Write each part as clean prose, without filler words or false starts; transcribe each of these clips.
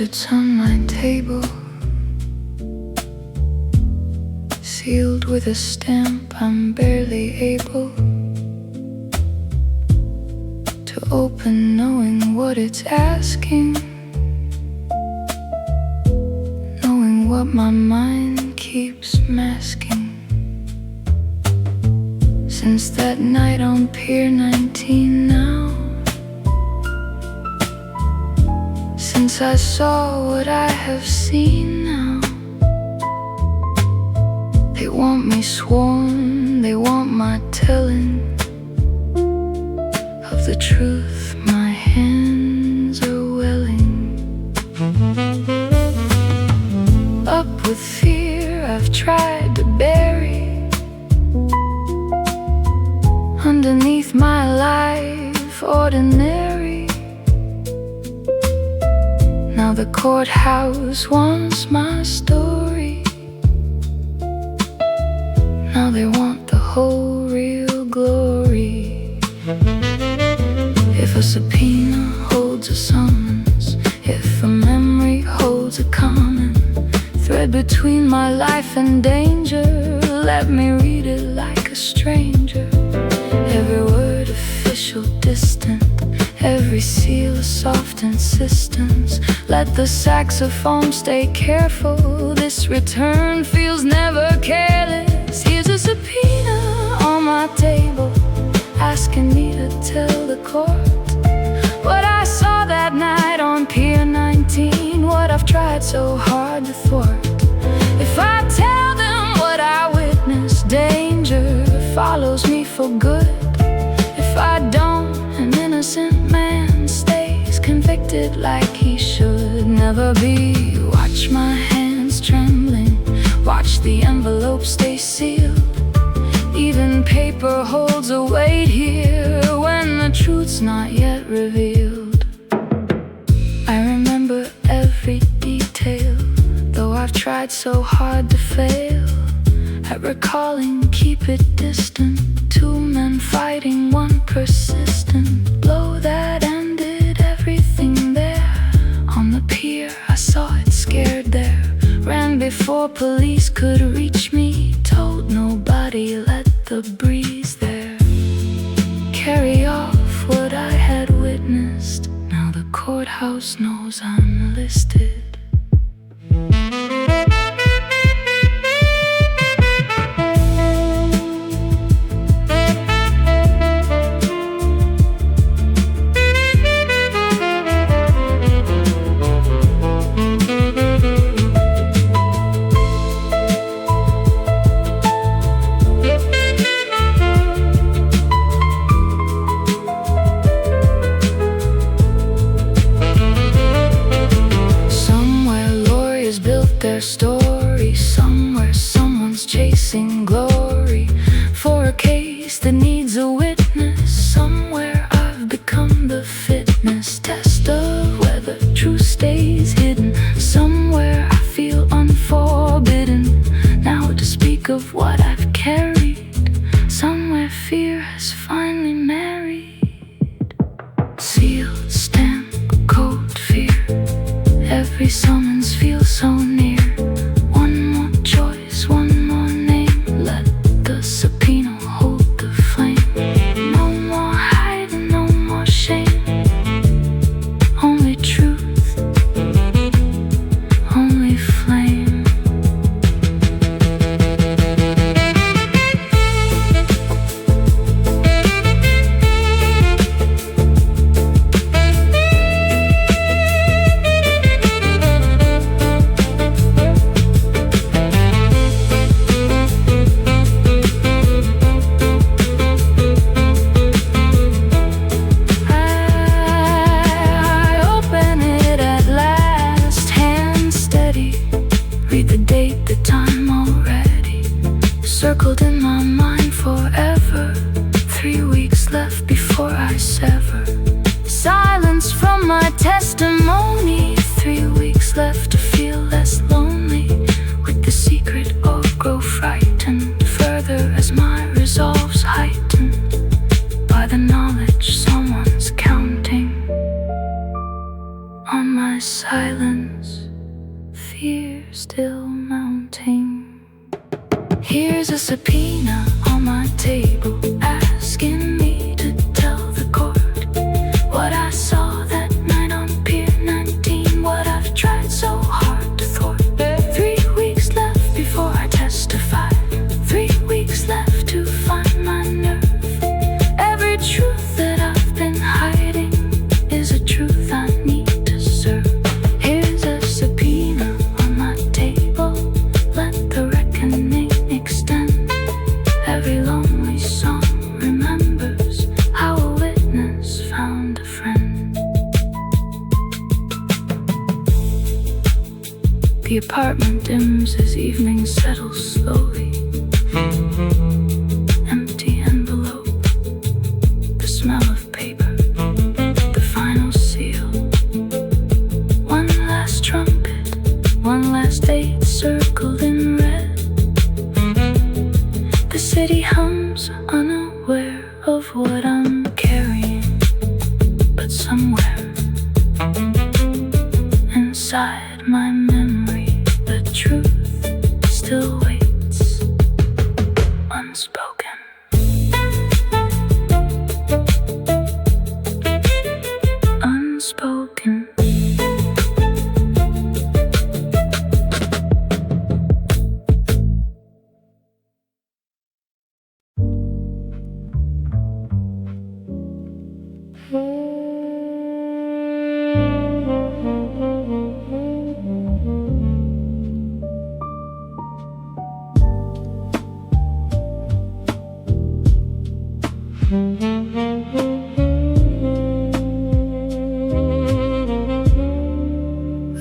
sits on my table, sealed with a stamp I'm barely able to open, knowing what it's asking, knowing what my mind keeps masking. Since that night on Pier 19 now, since I saw what I have seen now, they want me sworn, they want my telling of the truth. My hands are welling up with fear I've tried to bury underneath my life ordinary. Now the courthouse wants my story. Now they want the whole real glory. If a subpoena holds a summons, if a memory holds a common thread between my life and danger, let me read it like a stranger. Every word official, distant, every seal a soft insistence. Let the saxophone stay careful, this return feels never careless. Here's a subpoena on my table, asking me to tell the court what I saw that night on Pier 19, what I've tried so hard to thwart. If I tell them what I witnessed, danger follows me for good. If I don't, an innocent man stays convicted like he should never be. Watch my hands trembling, watch the envelope stay sealed. Even paper holds a weight here when the truth's not yet revealed. I remember every detail, though I've tried so hard to fail at recalling, keep it distant. Two men fighting, one persistent blow that ended everything there. On the pier I saw it, scared there, ran before police could reach me, told nobody, let the breeze there carry off what I had witnessed. Now the courthouse knows I'm listed. Their story, somewhere someone's chasing glory for a case that needs a witness. Somewhere I've become the fitness test of whether truth stays hidden. Somewhere I feel unforbidden now to speak of what I've carried. Somewhere fear has finally married. Sealed, stamp, code, fear. Every summons feels so near. One more choice, one more name. Let the subpoena hold the flame. No more hiding, no more shame. Only truth, only flame. Read the date, the time already circled in my mind forever. 3 weeks left before I sever. Silence from my testimony. 3 weeks left to feel less lonely. With the secret or grow frightened further as my resolve's heightened by the knowledge someone's counting on my silence. fear still mounting. Here's a subpoena on my table, asking me to tell the court what I saw that night on Pier 19, what I've tried so hard to thwart. 3 weeks left before I testify, 3 weeks left to find my nerve. Every truth that I've been hiding is a truth I need to serve. Here's a subpoena on my table, let the reckoning extend. Every lonely song remembers how a witness found a friend. The apartment dims as evening settles slowly. Empty envelope, the smell of paper, the final seal. One last trumpet, one last date circled in red. The city hums, unaware of what I'm carrying, but somewhere inside my memory, the truth still waits, unspoken. Unspoken.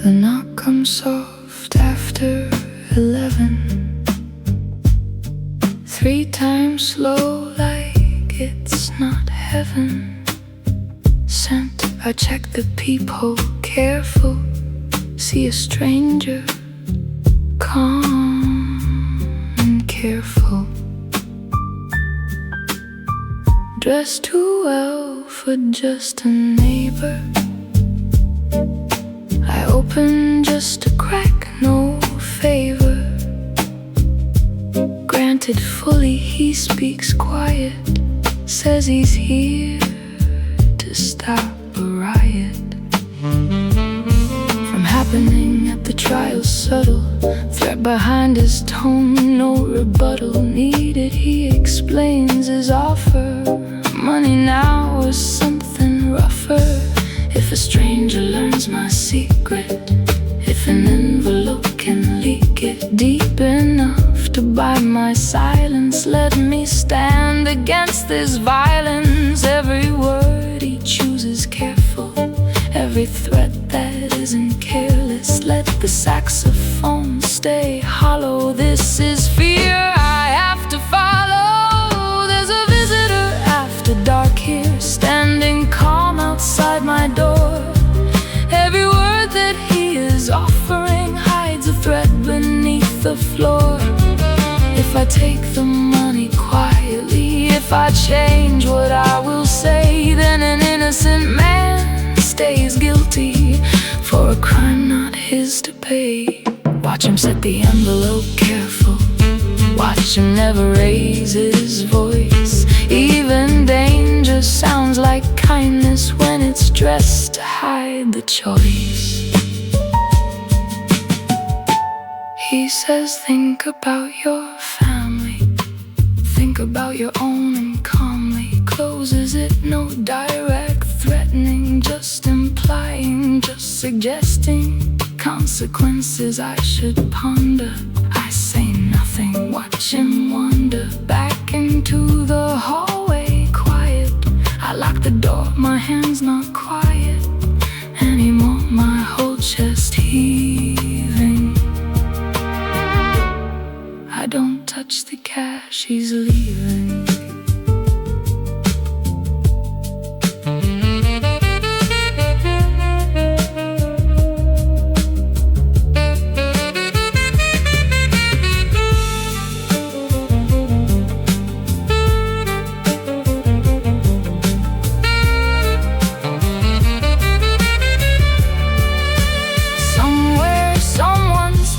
The knock comes soft after 11, 3 times slow like it's not heaven sent. I check the peephole, careful, see a stranger, calm and careful, dressed too well for just a neighbor. I open just a crack, no favor granted fully. He speaks quiet, says he's here to stop a riot. From happening at the trial, subtle threat behind his tone, no rebuttal needed. He explains his offer, money now or something rougher. If a stranger learns my secret, if an envelope can leak it deep enough to buy my silence, let me stand against this violence. Every word he chooses careful, every threat that isn't careless. Let the saxophone stay hollow. This is fear I have to follow. There's a visitor after dark here, standing calm outside my door. Every word that he is offering hides a threat beneath the floor. If I take the money quietly, if I change what I will say, then an innocent man stays guilty for a crime not his to pay. Watch him set the envelope careful, watch him never raise his voice. Even danger sounds like kindness when it's dressed to hide the choice. He says, think about your family, think about your own, and calmly closes it. No direct threatening, just implying, just suggesting consequences I should ponder. I say nothing, watch him wander back into the hallway, quiet. I lock the door, my hand's not quiet anymore, my whole chest heaving. I don't touch the cash, he's leaving. Somewhere, someone's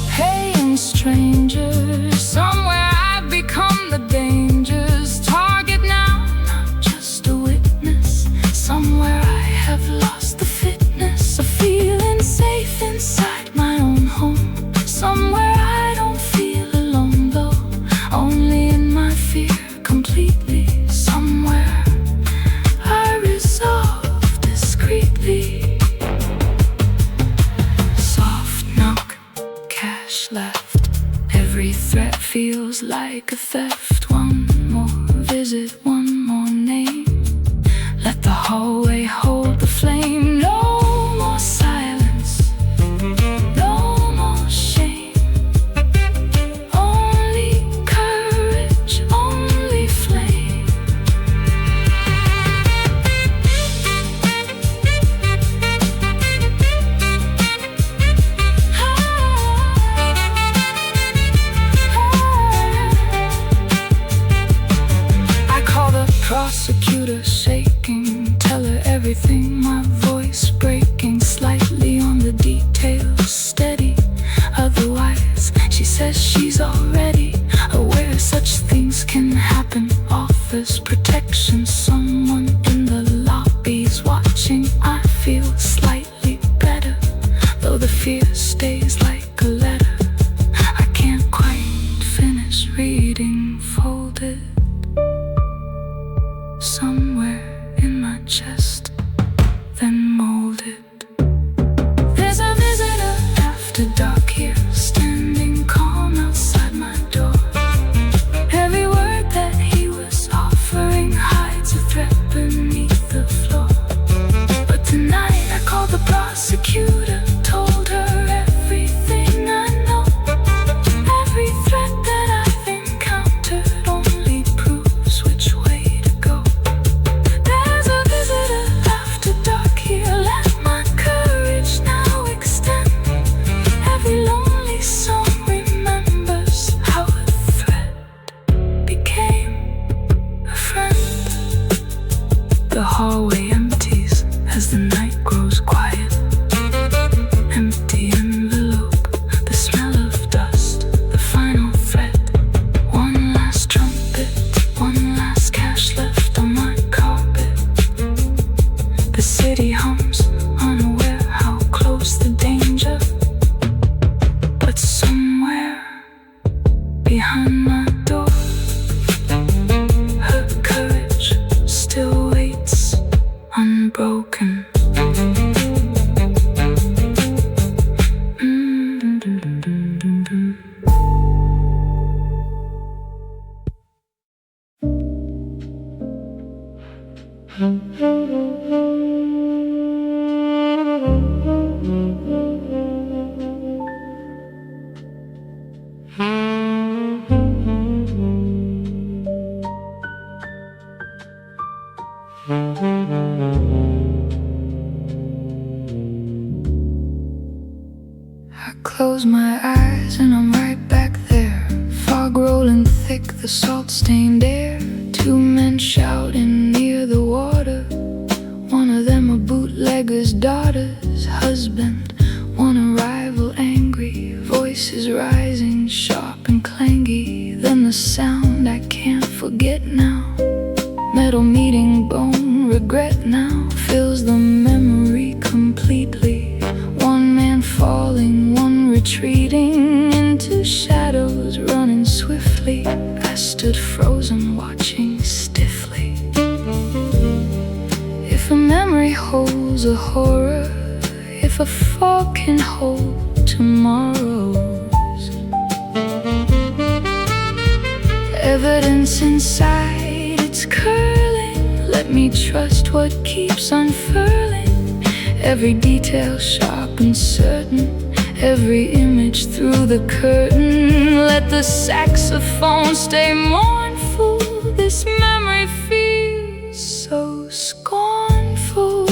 left. Every threat feels like a theft. One more visit, one more name. Let the hallway hold the flame. No more silence, no more shame. Only courage, only flame. I call the prosecutor shaking, tell her everything, my voice breaking slightly on the details, steady. Otherwise, she says she's already aware such things can happen. Offers protection, someone in the lobby's watching. I feel slightly better, though the fear stays like a letter. I can't quite finish reading, folded somewhere in my chest, then molded. There's a visitor after dark here, standing calm outside my door. Every word that he was offering hides a threat beneath the floor. But tonight I called the prosecutor, told her everything I know. Every threat that I've encountered only proves which way to go. There's a visitor after dark here, let my courage now extend. Every lonely song remembers how a threat became a friend. The hallway empties as the night grows quiet. Empty envelope, the smell of dust, the final threat. One last trumpet, one last cash left on my carpet. The city hums, unaware how close the danger. But somewhere behind my door, her courage still waits unbroken. I close my eyes and I'm right back there. Fog rolling thick, the salt-stained air. Two men shouting near the water. One of them a bootlegger's daughter's husband. One arrival angry, voices rising sharp and clangy. Then the sound I can't forget now. Metal meeting bone, regret now fills the memory completely. One man falling, one retreating into shadows, running swiftly. I stood frozen, watching stiffly. If a memory holds a horror, if a fog can hold tomorrows, evidence inside, it's curling. Let me trust what keeps unfurling. Every detail sharp and certain, every image through the curtain. Let the saxophone stay mournful. This memory feels so scornful.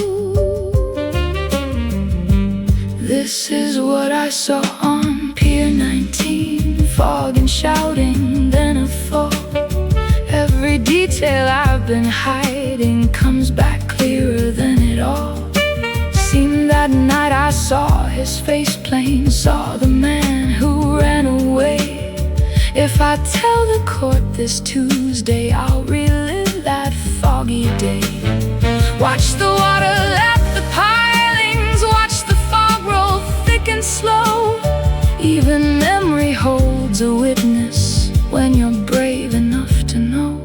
This is what I saw on Pier 19. Fog and shouting, then a fall. Every detail I've been hiding comes back clearer than it all seemed. That night I saw his face plain, saw the man who ran away. If I tell the court this Tuesday, I'll relive that foggy day. Watch the water lap the pilings, watch the fog roll thick and slow. Even memory holds a witness when you're brave enough to know.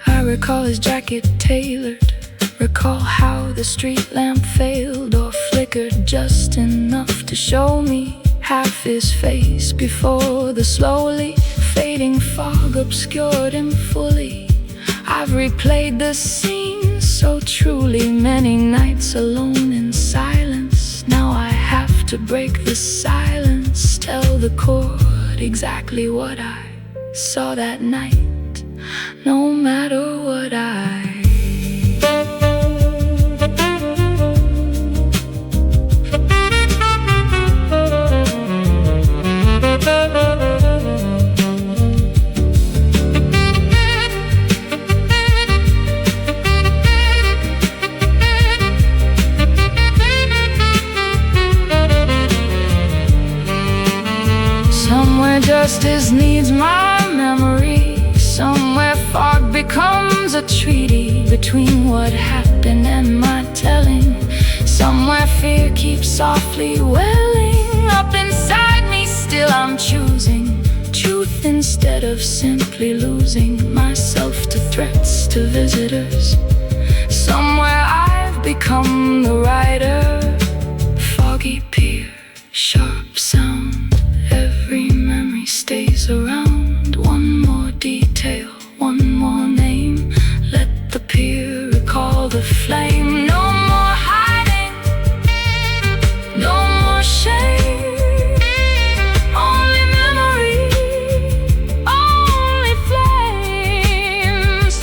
I recall his jacket tailored, recall how the street lamp failed or flickered just enough to show me how his face before the slowly fading fog obscured him fully. I've replayed the scene so truly, many nights alone in silence. Now I have to break the silence, tell the chord exactly what I saw that night, no matter what Somewhere justice needs my memory. Somewhere fog becomes a treaty between what happened and my telling. Somewhere fear keeps softly welling up inside me. Still I'm choosing truth instead of simply losing myself to threats, to visitors. Somewhere I've become the writer. Foggy pier, sharp sound, every memory stays around. One more detail, one more name. Let the pier recall the flame. No more hiding, no more shame. Only memory, only flames.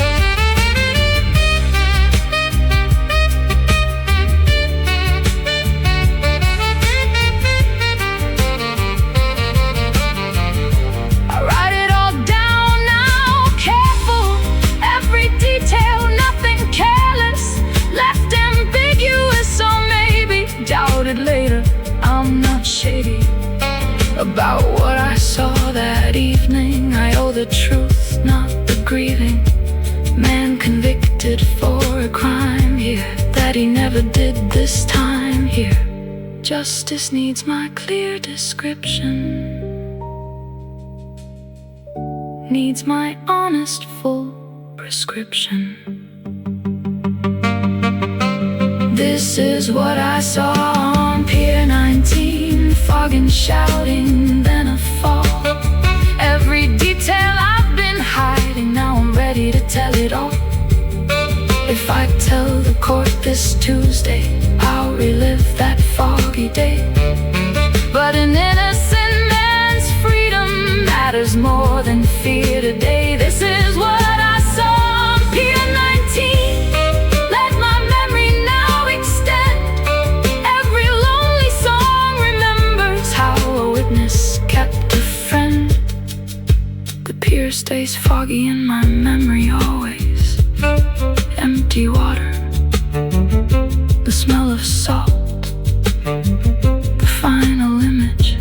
I write it all down now, careful, every detail, nothing careless, left ambiguous or maybe doubted later. I'm not shady about what I saw that evening. I owe the truth, not the grieving. Man convicted for a crime here that he never did this time here. Justice needs my clear description, needs my honest full prescription. This is what I saw on Pier 19, fog and shouting, then a fall. Every detail I've been hiding, now I'm ready to tell it all. If I tell the court this Tuesday, I'll relive that foggy day. But an innocent man's freedom matters more than fear today. This is what I saw on Pier 19. Let my memory now extend. Every lonely song remembers how a witness kept a friend. The pier stays foggy in my memory always. Empty water, the smell of salt, the final image.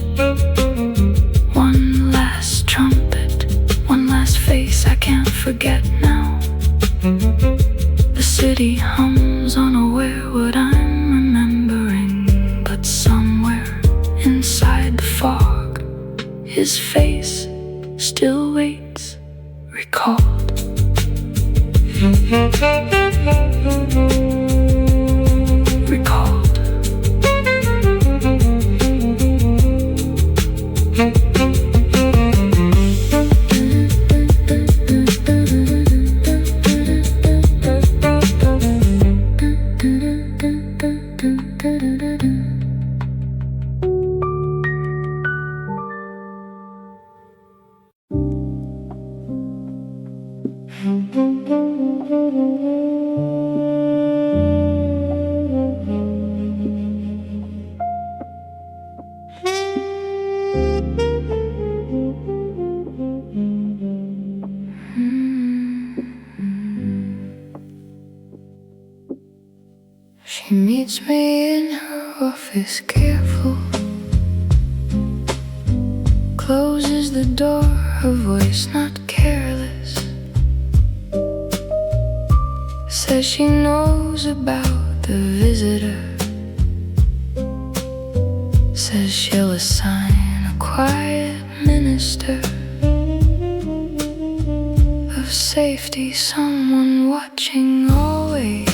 One last trumpet, one last face I can't forget now. The city hums unaware what I'm remembering, but somewhere inside the fog, his face still waits, recalled. Recalled. She meets me in her office, careful, closes the door, her voice not careless. Says she knows about the visitor, says she'll assign a quiet minister of safety, someone watching always.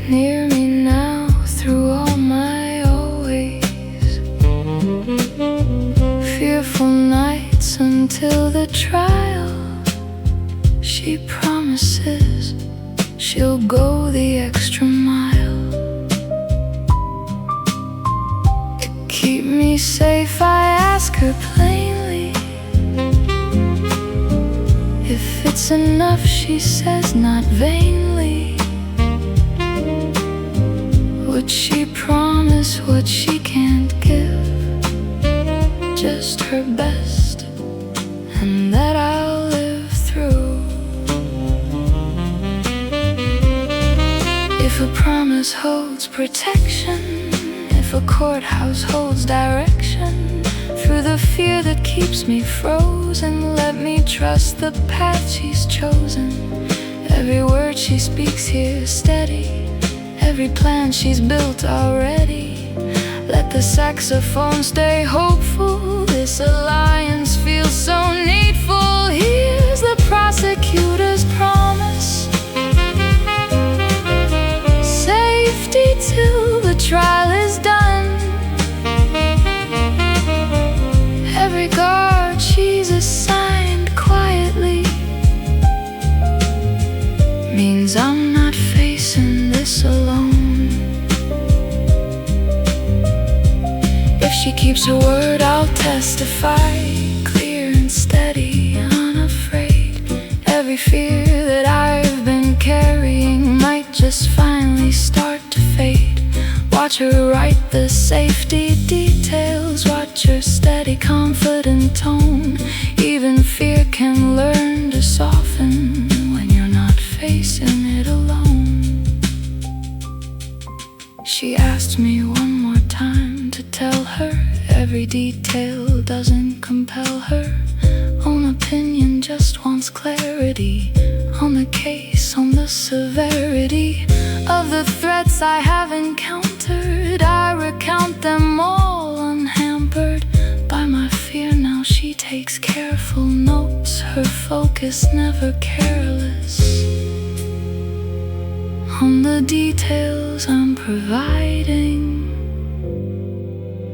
Near me now through all my always. the trial. She promises she'll go the extra mile to keep me safe. I ask her plainly if it's enough. She says not vainly. Would she promise what she can't give? Just her best, and that I'll live through. If a promise holds protection, if a courthouse holds direction, through the fear that keeps me frozen, let me trust the path she's chosen. Every word she speaks here steady, every plan she's built already. Let the saxophone stay hopeful. This alliance feels so needful. Here's the prosecutor's promise: safety till the trial is done. Every guard she's assigned quietly means I'm not facing this alone. If she keeps her word, I'll testify, clear and steady, unafraid. Every fear that I've been carrying might just finally start to fade. Watch her write the safety details, watch her steady, confident tone. Even fear can learn to soften when you're not facing it alone. She asked me one more time to tell her every detail doesn't compel her own opinion, just wants clarity on the case, on the severity of the threats I have encountered. I recount them all unhampered by my fear. Now she takes careful notes, her focus never careless on the details I'm providing,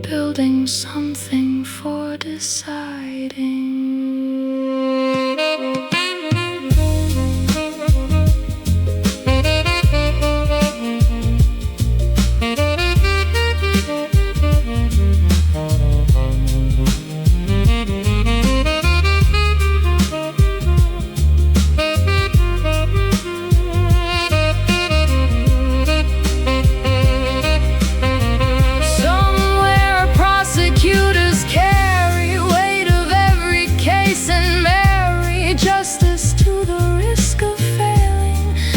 building something for deciding.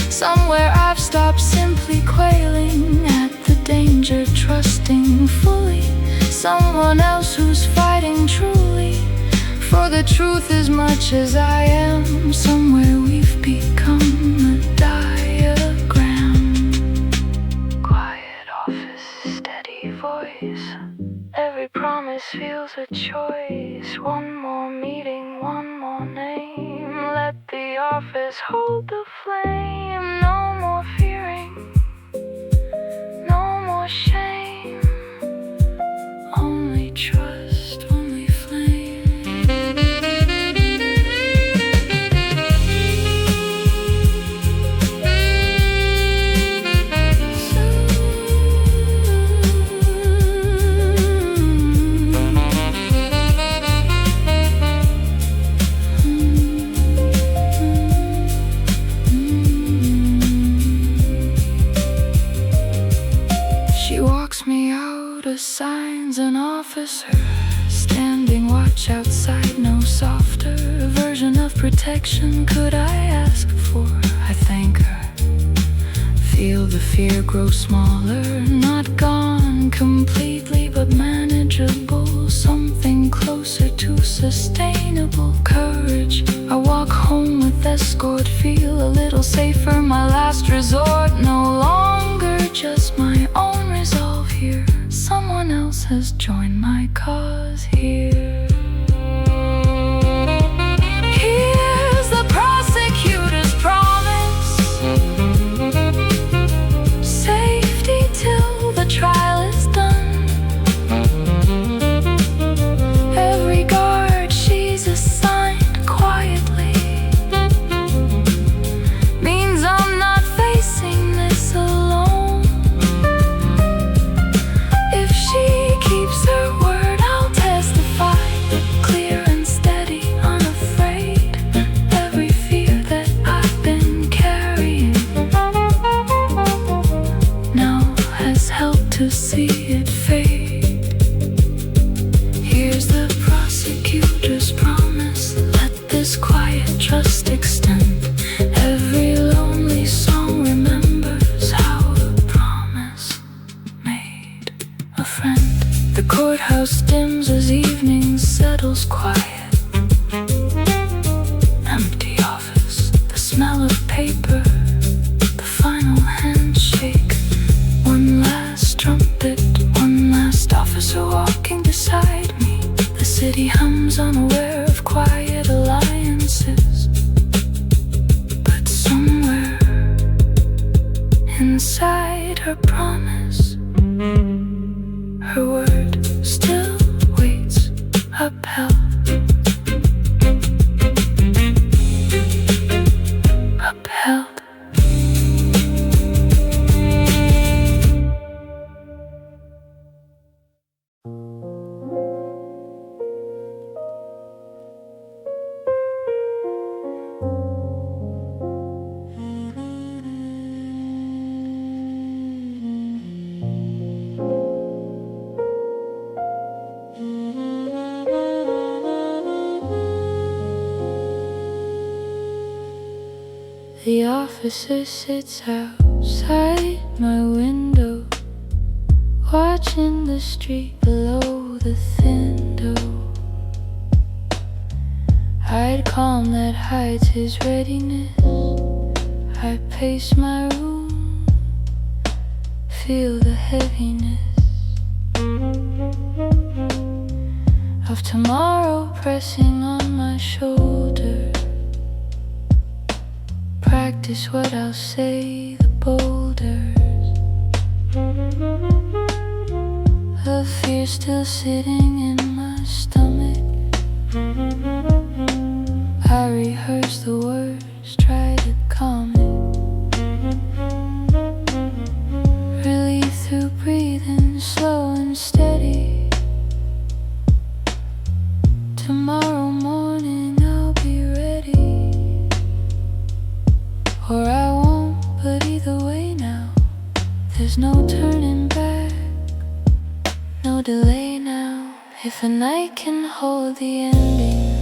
Somewhere I've stopped simply quailing at the danger, trusting fully someone else who's fighting truly for the truth as much as I am. Somewhere we've become a diagram. Quiet office, steady voice, every promise feels a choice. One more meeting, one more name, let the office hold the flame. No more fearing, no more shame, only trust, only flame. Me out of signs, an officer standing watch outside. No softer version of protection could I ask for. I thank her, feel the fear grow smaller, not gone completely but manageable, something closer to sustainable courage. I walk home with escort, feel a little safer, my last resort, no longer just my own resolve here. Someone else has joined my cause here. Here's the prosecutor's promise: safety till the trial is done. Every guard she's assigned trust extend. Every lonely song remembers how a promise made a friend. The courthouse dims as evening settles quiet. Empty office, the smell of paper, the final handshake. One last trumpet, one last officer walking beside me. The city hums unaware of quiet alliances. But somewhere inside her promise, her word still waits upheld. Upheld. The officer sits outside my window, watching the street below the thin dough. I'd calm that hides his readiness. I pace my room, feel the heaviness of tomorrow pressing on my shoulder. Practice what I'll say, the boulders of fear still sitting in my stomach. I rehearse the words, try to calm it. Relief through breathing, slow and steady. Tomorrow morning I'll be ready. Or I won't, but either way now, there's no turning back, no delay now. If a night can hold the ending,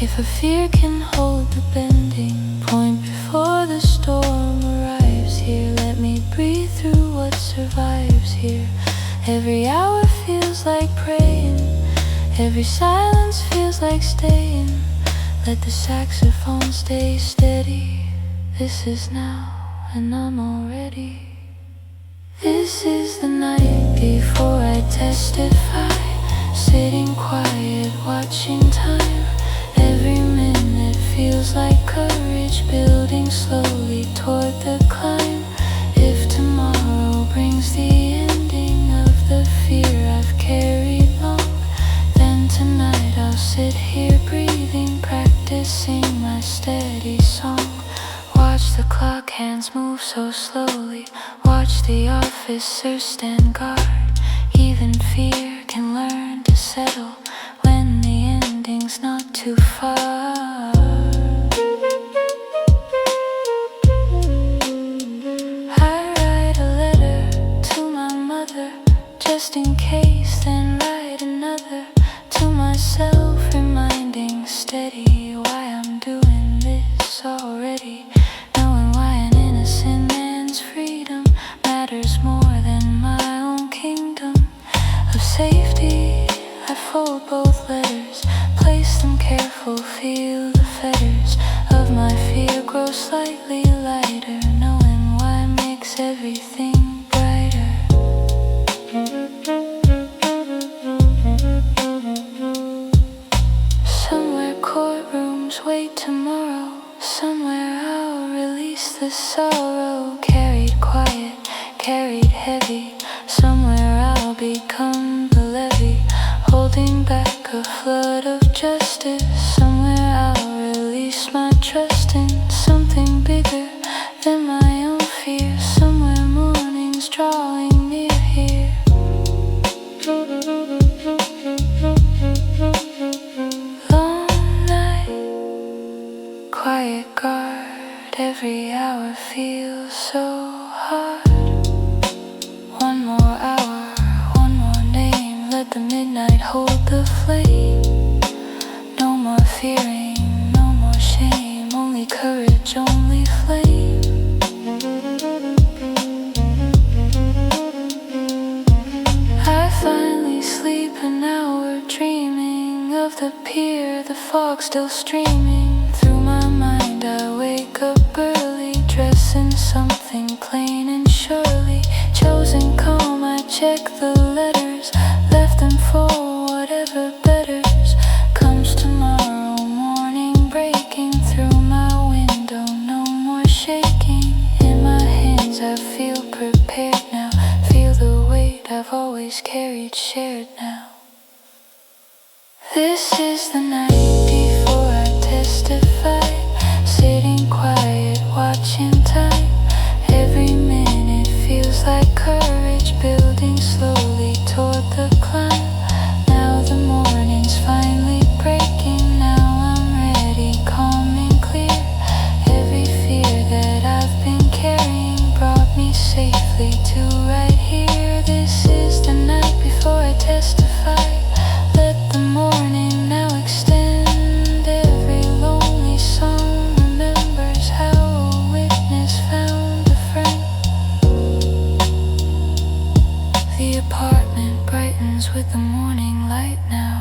if a fear can hold the bending point before the storm arrives here, let me breathe through what survives here. Every hour feels like praying, every silence feels like staying. Let the saxophone stay steady. This is now, and I'm already. This is the night before I testify, sitting quiet, watching time. Every minute feels like courage, building slowly toward the climb. If tomorrow brings the ending of the fear I've carried long, then tonight I'll sit here breathing, practicing my steady song. Watch the clock hands move so slowly, watch the officers stand guard. Even fear can learn to settle when the ending's not too far. I write a letter to my mother, just in case, then write another to myself, reminding steady why I'm doing this already. Knowing why an innocent man's freedom matters more than my own kingdom of safety. I fold both letters, place them careful, feel the fetters of my fear grow slightly lighter. Knowing why makes everything brighter. Somewhere courtrooms wait tomorrow, somewhere I'll release the sorrow. Carried quiet, carried heavy, somewhere I'll become the levee, holding back a flood of justice. Somewhere I'll release my trust in something bigger than my own fear. Somewhere morning's drawing near here. Long night, quiet guard, every hour feels so hard. One more hour, one more name, let the midnight hold the flame. No more fearing, no more shame, courage only flame. I finally sleep and now we're dreaming of the pier, the fog still streaming through my mind. I wake up early, dress in something plain and surely chosen calm. I check the letters, left them for whatever betters comes tomorrow morning, breaking through my window. No more shaking in my hands, I feel prepared now. Feel the weight I've always carried shared now. This is the night before I testify, sitting quiet, watching time. Every minute feels like courage, building slowly toward the climb. Now the morning's finally breaking, now I'm ready, calm and clear. Every fear that I've been carrying brought me safely to right here. This is the night before I testify. Let the morning now extend. Every lonely song remembers how a witness found a friend. The apartment brightens with the morning light now.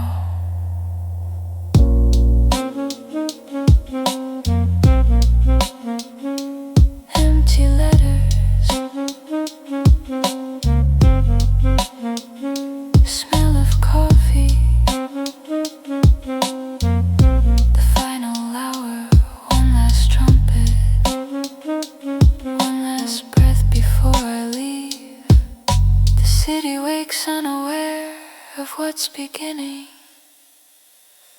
Empty letters, smell of coffee, the final hour, one last trumpet, one last breath before I leave. The city wakes unaware of what's beginning,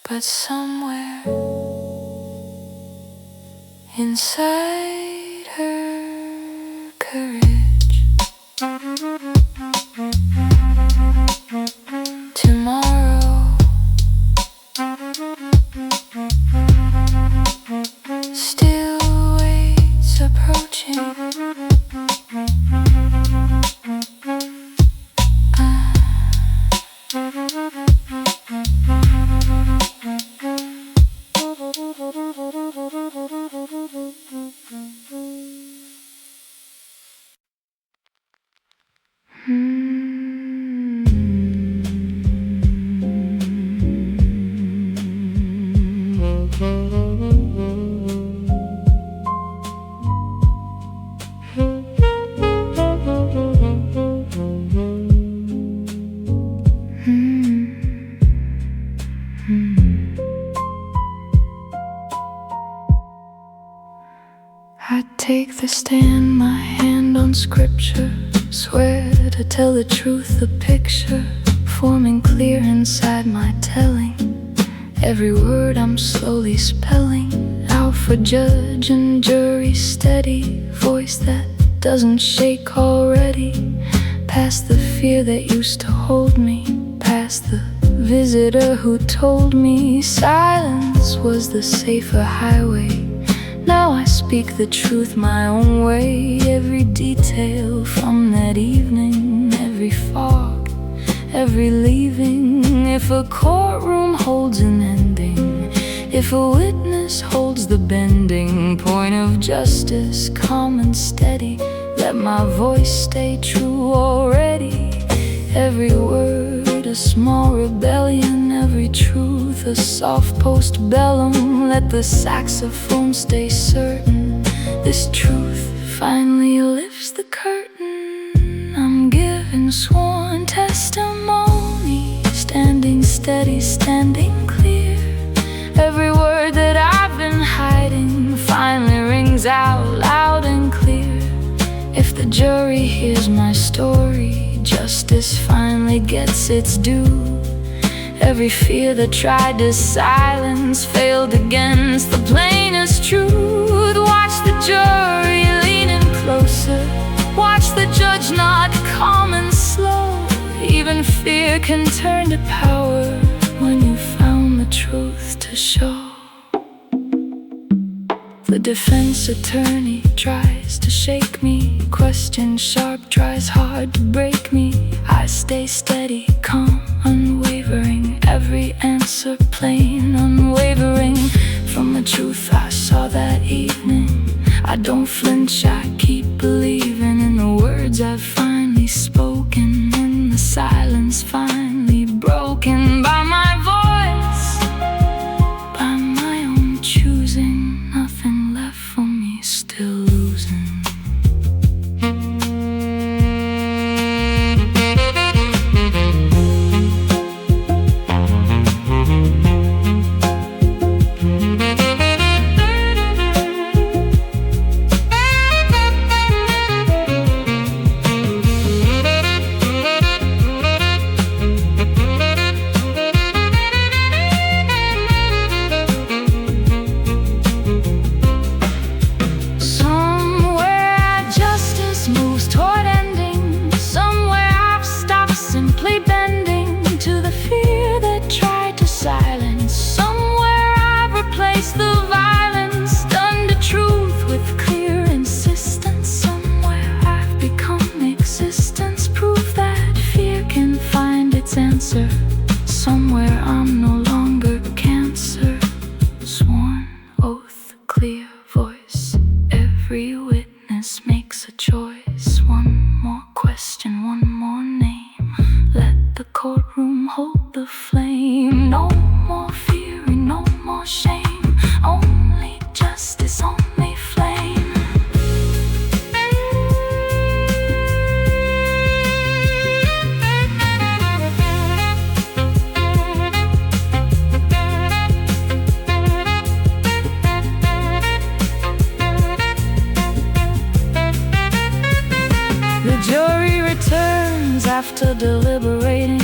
but somewhere inside her courage, tomorrow still waits approaching. I take the stand, my hand on scripture, swear to tell the truth, the picture forming clear inside my telling. Every word I'm slowly spelling out for judge and jury, steady voice that doesn't shake already. Past the fear that used to hold me, past the visitor who told me silence was the safer highway. Now I speak the truth my own way. Every detail from that evening, every fog, every leaving. If a courtroom holds an ending, if a witness holds the bending point of justice, calm and steady, let my voice stay true already. Every word a small rebellion, every truth a soft postbellum. Let the saxophone stay certain, this truth finally lifts the curtain. I'm giving sworn testimony, standing steady, standing clear. Every word that I've been hiding finally rings out loud and clear. If the jury hears my story, justice finally gets its due. Every fear that tried to silence failed against the plainest truth. Watch the jury leaning closer, watch the judge nod calm and slow. Even fear can turn to power when you found the truth to show. The defense attorney tries to shake me, question sharp, tries hard to break me. I stay steady, calm, unwavering, every answer plain, unwavering. From the truth I saw that evening. I don't flinch, I keep believing in the words I've finally spoken, in the silence finally broken by my voice, by my own choosing. Nothing left for me, still losing. Answer. Somewhere I'm no longer cancer. Sworn oath, clear voice. Every witness makes a choice. One more question, one more name. Let the courtroom hold the flame. No more fury, no more shame. Only justice, only flame. The jury returns after deliberating.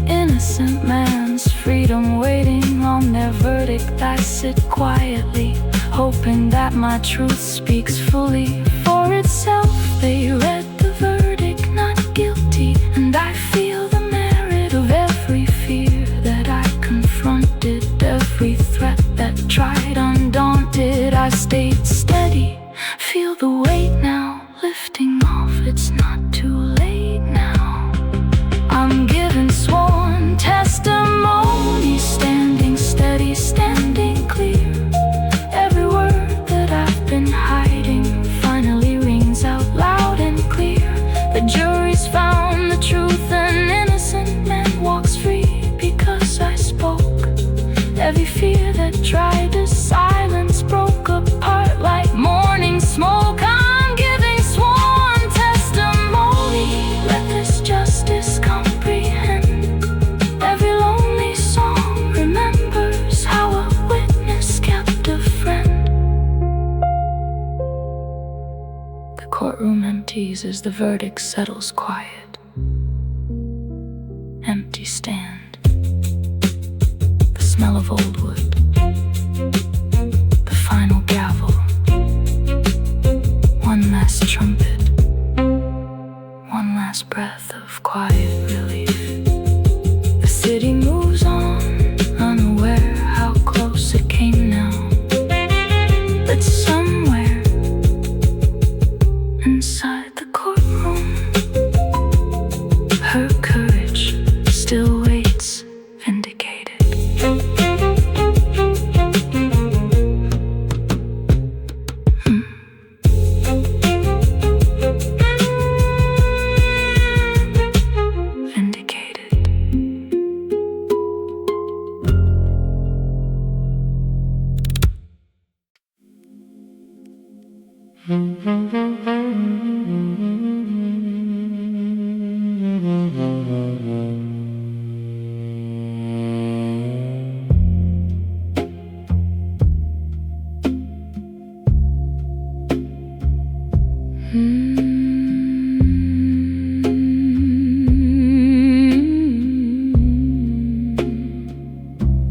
Innocent man's freedom waiting on their verdict. I sit quietly, hoping that my truth speaks fully for itself. They read the verdict, not guilty, and I feel the merit of every fear that I confronted, every threat that tried undaunted. I stayed steady, feel the weight now lifting off. It's not too late now. I'm giving sworn testimony, standing steady, standing clear. Every word that I've been hiding finally rings out loud and clear. The jury's found the truth, an innocent man walks free because I spoke. Every fear that tried to silence broke apart like morning smoke. I'm giving sworn testimony. Let this justice comprehend. Every lonely song remembers how a witness kept a friend. The courtroom empties as the verdict settles quiet. Empty stand. The smell of old wood. The final gavel. One last trumpet. One last breath of quiet relief. The city moves on, unaware how close it came now. But somewhere inside the courtroom, her courage still waits, vindicated.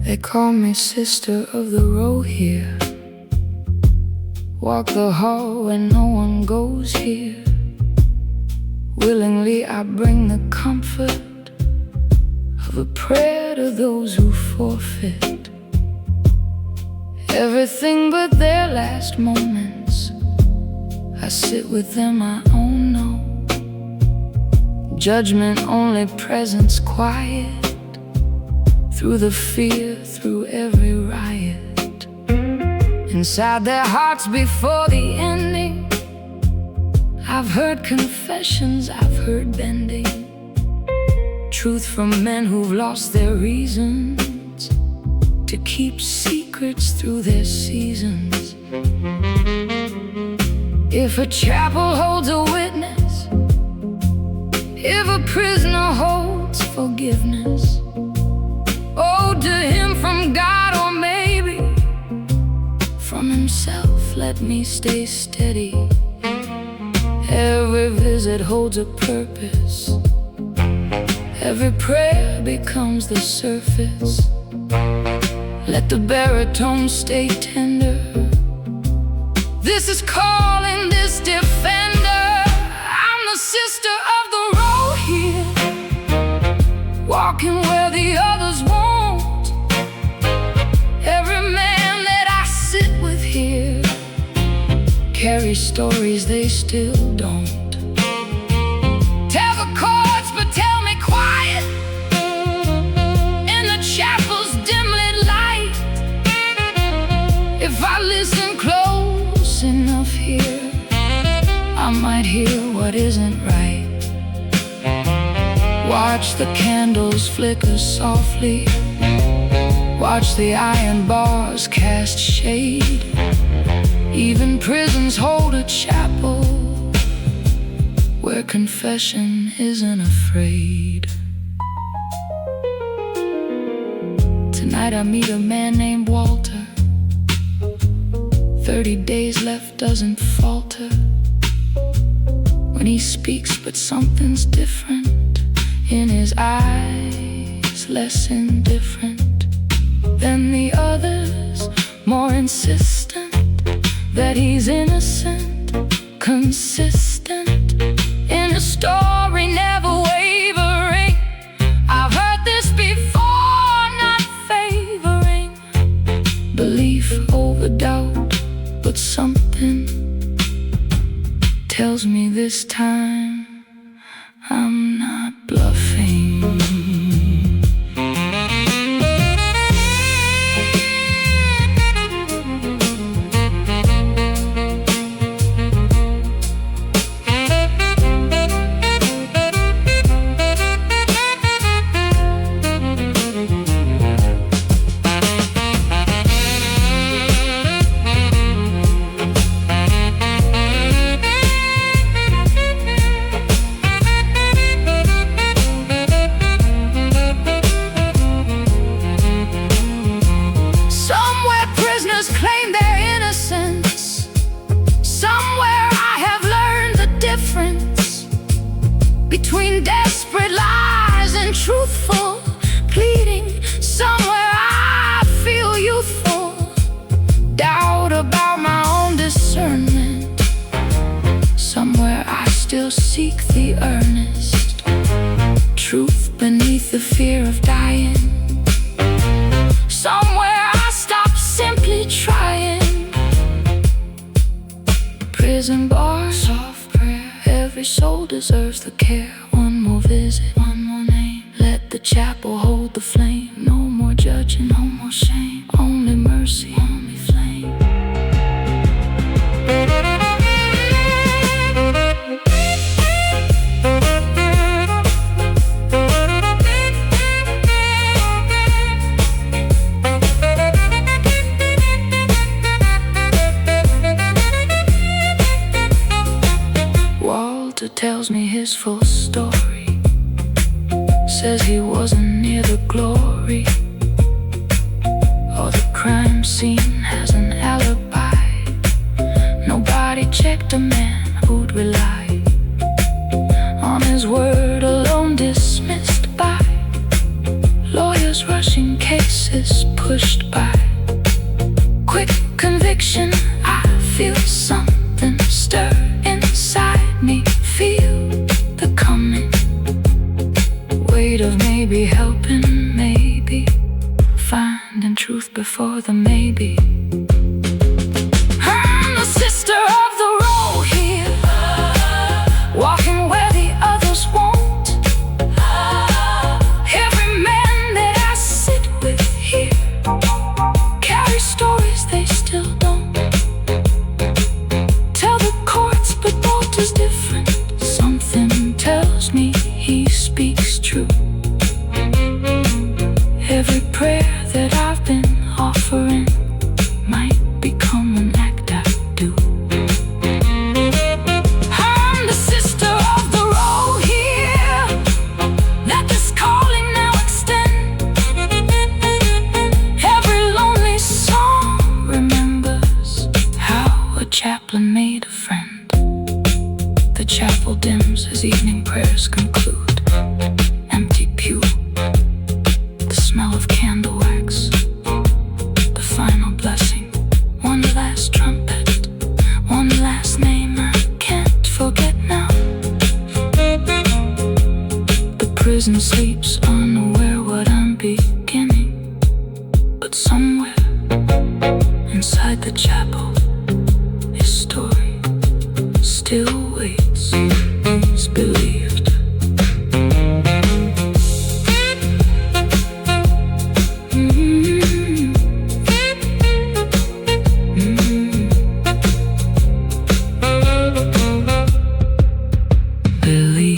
They call me sister of the row here. Walk the hall when no one goes here. Willingly I bring the comfort of a prayer to those who forfeit everything but their last moments. I sit with them, I own no judgment, only presence quiet. Through the fear, through every riot, inside their hearts before the ending. I've heard confessions, I've heard bending, truth from men who've lost their reasons to keep secrets through their seasons. If a chapel holds a witness, if a prisoner holds forgiveness, owed to him from God or maybe from himself, let me stay steady. Every visit holds a purpose, every prayer becomes the surface. Let the baritone stay tender, this is calling this defender. I'm the sister of the road here, walking where the others won't. Every man that I sit with here carries stories they still don't. Tell the chords, but tell me quiet in the chapel's dim-lit light. If I listen close enough here, I might hear what isn't right. Watch the candles flicker softly, watch the iron bars cast shade. Even prisons hold a chapel where confession isn't afraid. Tonight I meet a man named Walter. 30 days left, doesn't falter when he speaks, but something's different in his eyes, less indifferent than the others, more insistent that he's innocent, consistent in a story never wavering. I've heard this before, not favoring belief over doubt, but something tells me this time I'm not bluffing. Claim their innocence. Somewhere I have learned the difference between desperate lies and truthful pleading. Somewhere I feel youthful, doubt about my own discernment. Somewhere I still seek the earnest truth beneath the fear of dying. Somewhere simply trying. Prison bars, soft prayer, every soul deserves the care. One more visit, one more name, let the chapel hold the flame. No more judging, no more shame, only mercy, only flame. Tells me his full story, says he wasn't near the glory, or the crime scene has an alibi. Nobody checked a man who'd rely on his word alone, dismissed by lawyers rushing cases pushed by quick conviction. I feel something stir inside me, feel the coming weight of maybe helping, maybe finding truth before the maybe. I'm the sister of the road here, walking where the others won't. Every man that I sit with here carries stories they still don't. every prayer that I've been offering might become an act I do. I'm the sister of the road here. Let this calling now extend. Every lonely song remembers how a chaplain made a friend. The chapel dims as evening prayers conclude. Empty pew, the smell of candle wax, the final blessing. One last trumpet, one last name I can't forget now. The prison sleeps unaware what I'm beginning, but somewhere inside the chapel, his story still waits, is believed. Believed.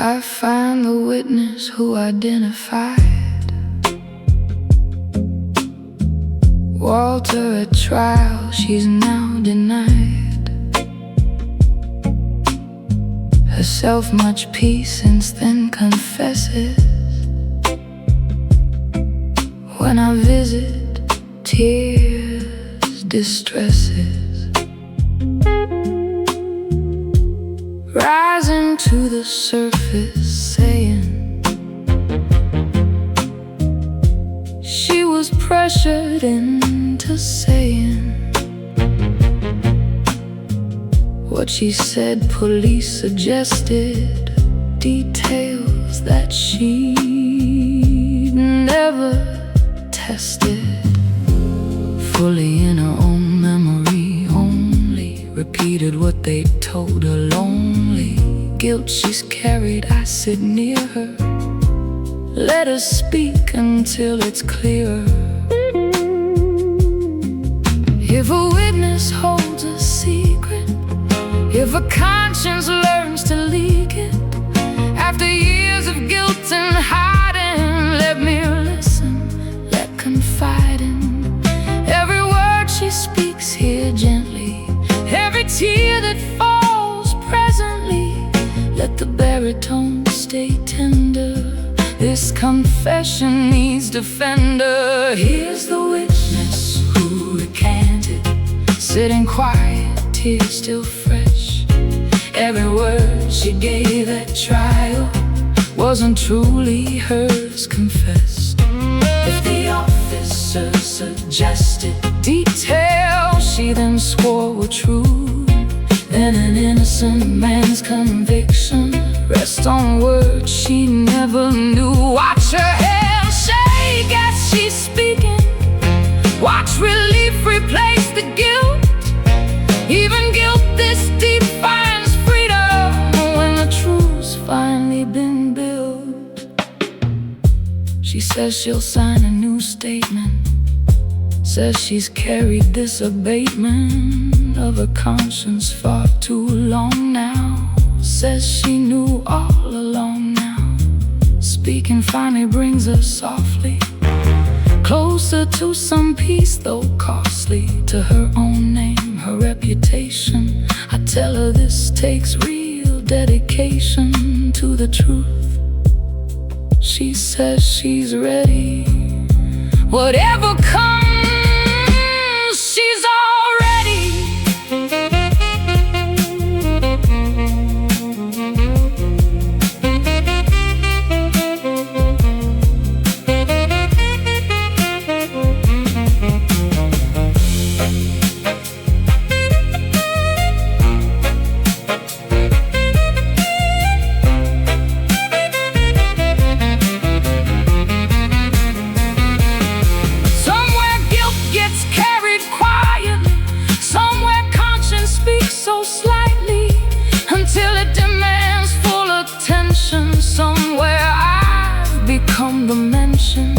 I find the witness who identified Walter at trial, she's now denied herself much peace, since then confesses. When I visit, tears, distresses rising to the surface, saying she was pressured into saying what she said. Police suggested details that she'd never tested fully in her own memory, only repeated what they told her. Lonely guilt she's carried, I sit near her, let her speak until it's clearer. If a witness holds a secret, if a conscience learns to leak it, after years of guilt and hiding, let me listen, let confide in every word she speaks here gently, every tear that falls presently. Let the baritone stay tender, this confession needs defender. Here's the witness who recanted, sitting quiet, tears still fresh. Every word she gave at trial wasn't truly hers confessed. If the officer suggested details she then swore were true, then an innocent man's conviction rests on words she never knew. Watch her hand shake as she's speaking, watch relief replace the guilt. Even guilt this deep finds freedom when the truth's finally been built. She says she'll sign a new statement, says she's carried this abatement of her conscience far too long now, says she knew all along now. Speaking finally brings her softly closer to some peace, though costly to her own name, her reputation. I tell her this takes real dedication to the truth. She says she's ready, whatever comes, she's all ready. from the mention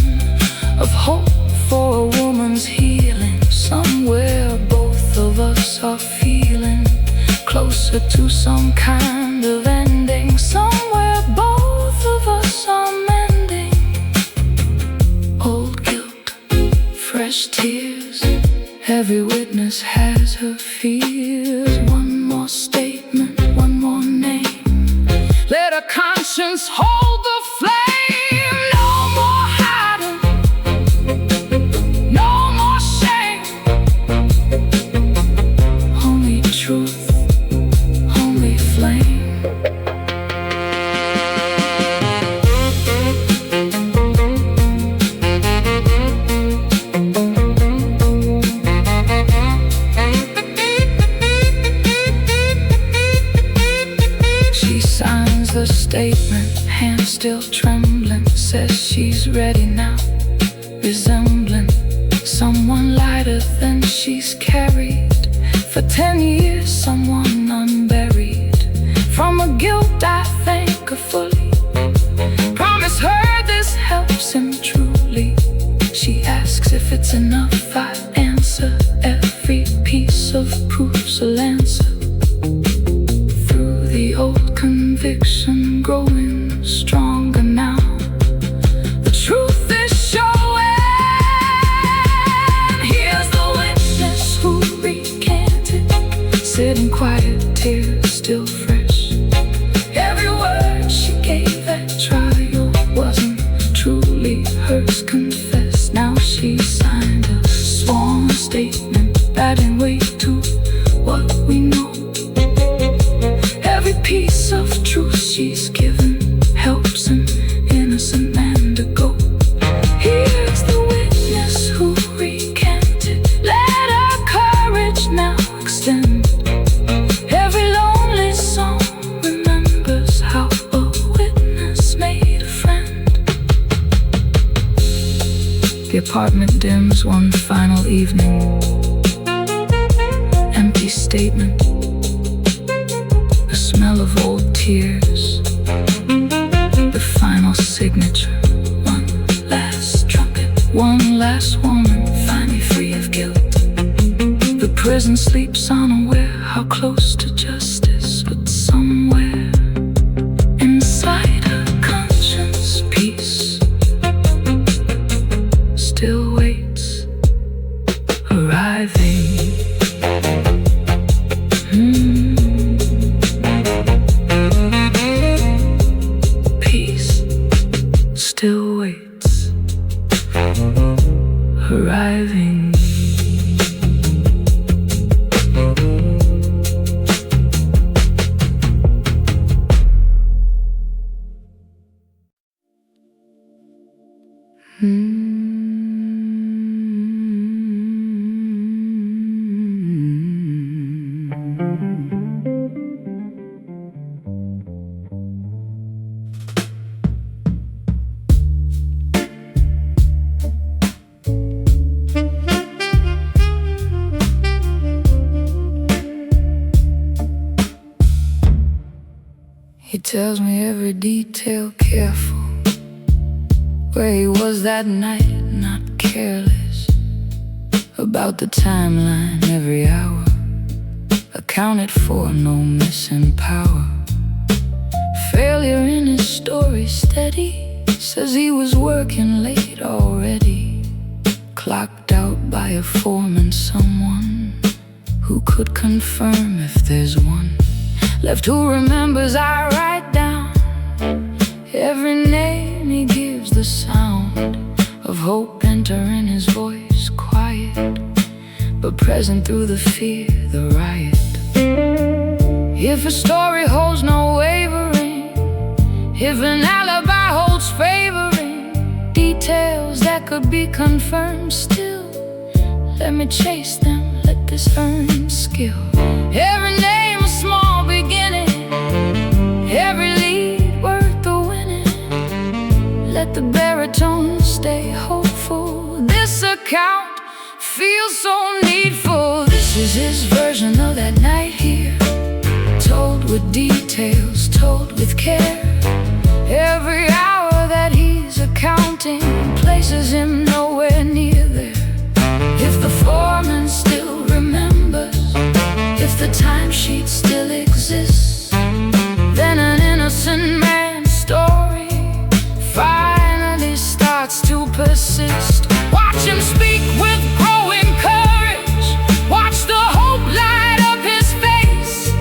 of hope for a woman's healing. Somewhere both of us are feeling closer to some kind of ending. Somewhere both of us are mending. Old guilt, fresh tears, every witness has her fears. One more statement, one more name, let her conscience hold the flame. No more hiding, no more shame, only truth, only flame. The statement, hand still trembling, says she's ready now, resembling someone lighter than she's carried for 10 years, someone unburied. From a guilt I thank her fully, promise her this helps him truly. She asks if it's enough, I answer, every piece of proof's a lancer. The old conviction growing stronger now, the truth is showing. Here's the witness who recanted, sitting quiet, tears still fresh. Every word she gave at trial wasn't truly hers, confessed. Now she signed a sworn statement, adding weight to what we know. Every piece of truth she's given helps an innocent man to go. Here's the witness who recanted, let her courage now extend. Every lonely song remembers how a witness made a friend. The apartment dims one final evening, empty statement, smell of old tears, the final signature. One last trumpet, one last woman, finally free of guilt. The prison sleeps unaware how close to justice, but somewhere inside her conscience peace still waits, arriving. Still waits, arriving. He tells me every detail careful, where he was that night, not careless about the timeline, every hour accounted for, no missing power. Failure in his story steady, says he was working late already, clocked out by a foreman, someone who could confirm if there's one left who remembers. I write down every name, he gives the sound of hope entering his voice, quiet but present through the fear, the riot. If a story holds no wavering, if an alibi holds favoring, details that could be confirmed still, let me chase them, let this earn skill. Every name a small beginning, every lead worth the winning. Let the baritone stay hopeful, this account feels so needful. This is his version of that night here, told with details, told with care. Every hour that he's accounting faces him nowhere near there. If the foreman still remembers, if the timesheet still exists, then an innocent man's story finally starts to persist. Watch him speak with growing courage, watch the hope light up his face.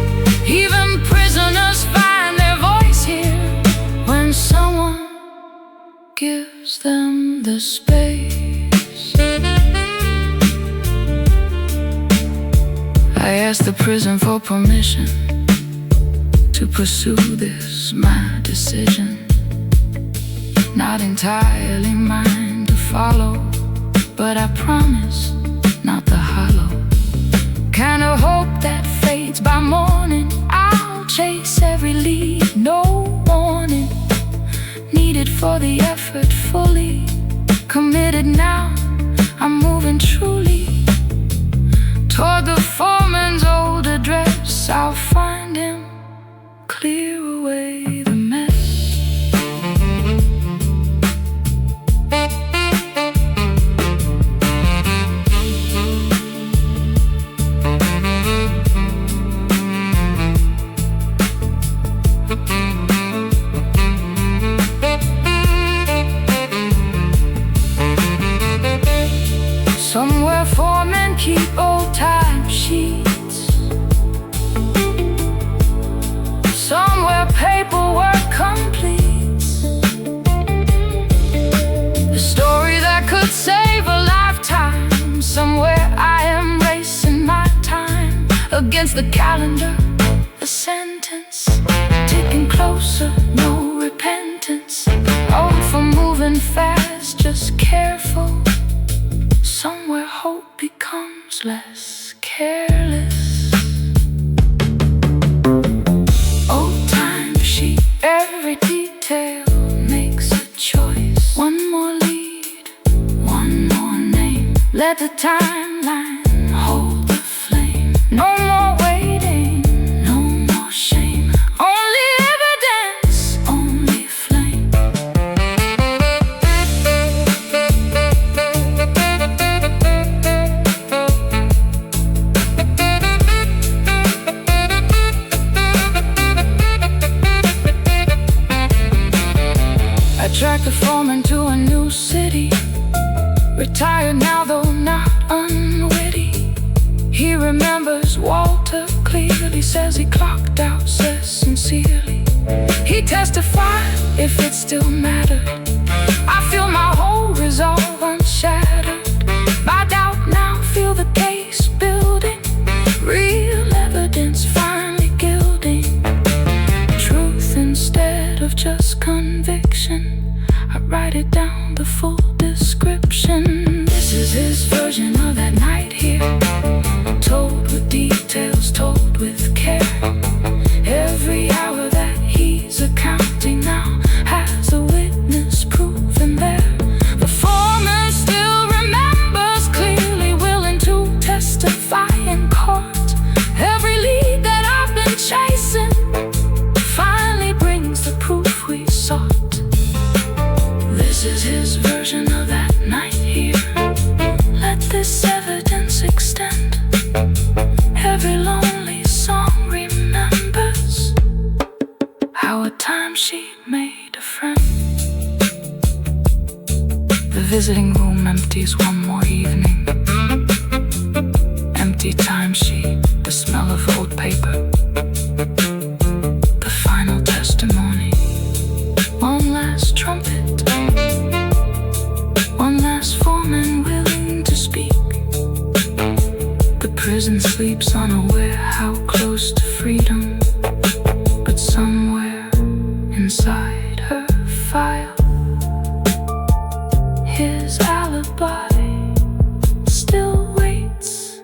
Even prisoners find their voice here when someone gives them the space. I asked the prison for permission to pursue this, my decision. Not entirely mine to follow, but I promise not the hollow kind of hope that fades by morning. I'll chase every lead, no warning, needed for the effort, fully committed now. I'm moving truly toward the foreman's old address. I'll find him, clear away the mess. Somewhere foremen keep old timesheets, somewhere paperwork completes the story that could save a lifetime. Somewhere I am racing my time against the calendar, a sentence ticking closer, no repentance. Oh, for moving fast, just careful. Somewhere hope becomes less careless. Old timesheet, every detail makes a choice. One more lead, one more name. Let the timeline hold the flame. No more waiting, no more shame. Only evidence, only flame. I tracked the foreman to a new city, retired now though not unwitty. He remembers Walter clearly, says he clocked out, says sincerely. He testified if it still mattered. I feel my whole resolve unshattered. By doubt now feel the case building, real evidence finally gilding truth instead of just conviction. I write it down, the full description. This is his version of that night here, told with details, told with care. Every hour that he's accounting now has a witness proven there. The foreman still remembers clearly, willing to testify in court. Every lead that I've been chasing finally brings the proof we sought. This is his version of that night here. Let this evidence extend. Every lonely song remembers how a timesheet made a friend. The visiting room empties one more evening. Empty timesheet, the smell of old paper, the final testimony. One last trumpet, one last foreman willing to speak. The prison sleeps unaware how close to freedom, but somewhere inside her file, his alibi still waits,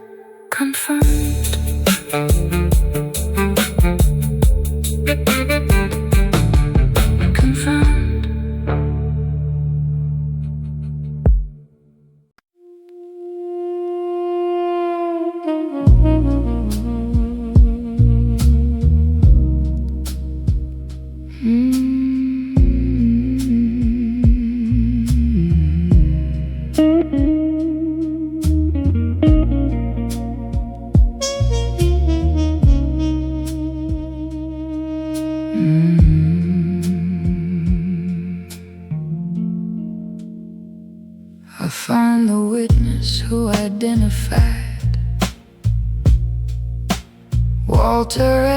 confirmed. Confirmed.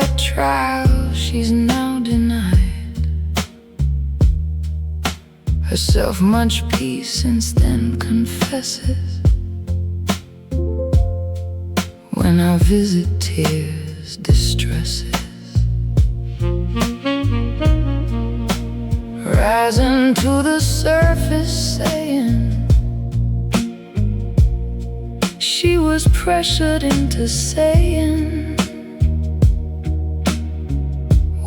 at trial, she's now denied herself much peace, since then confesses, when I visit tears distresses, rising to the surface, saying she was pressured into saying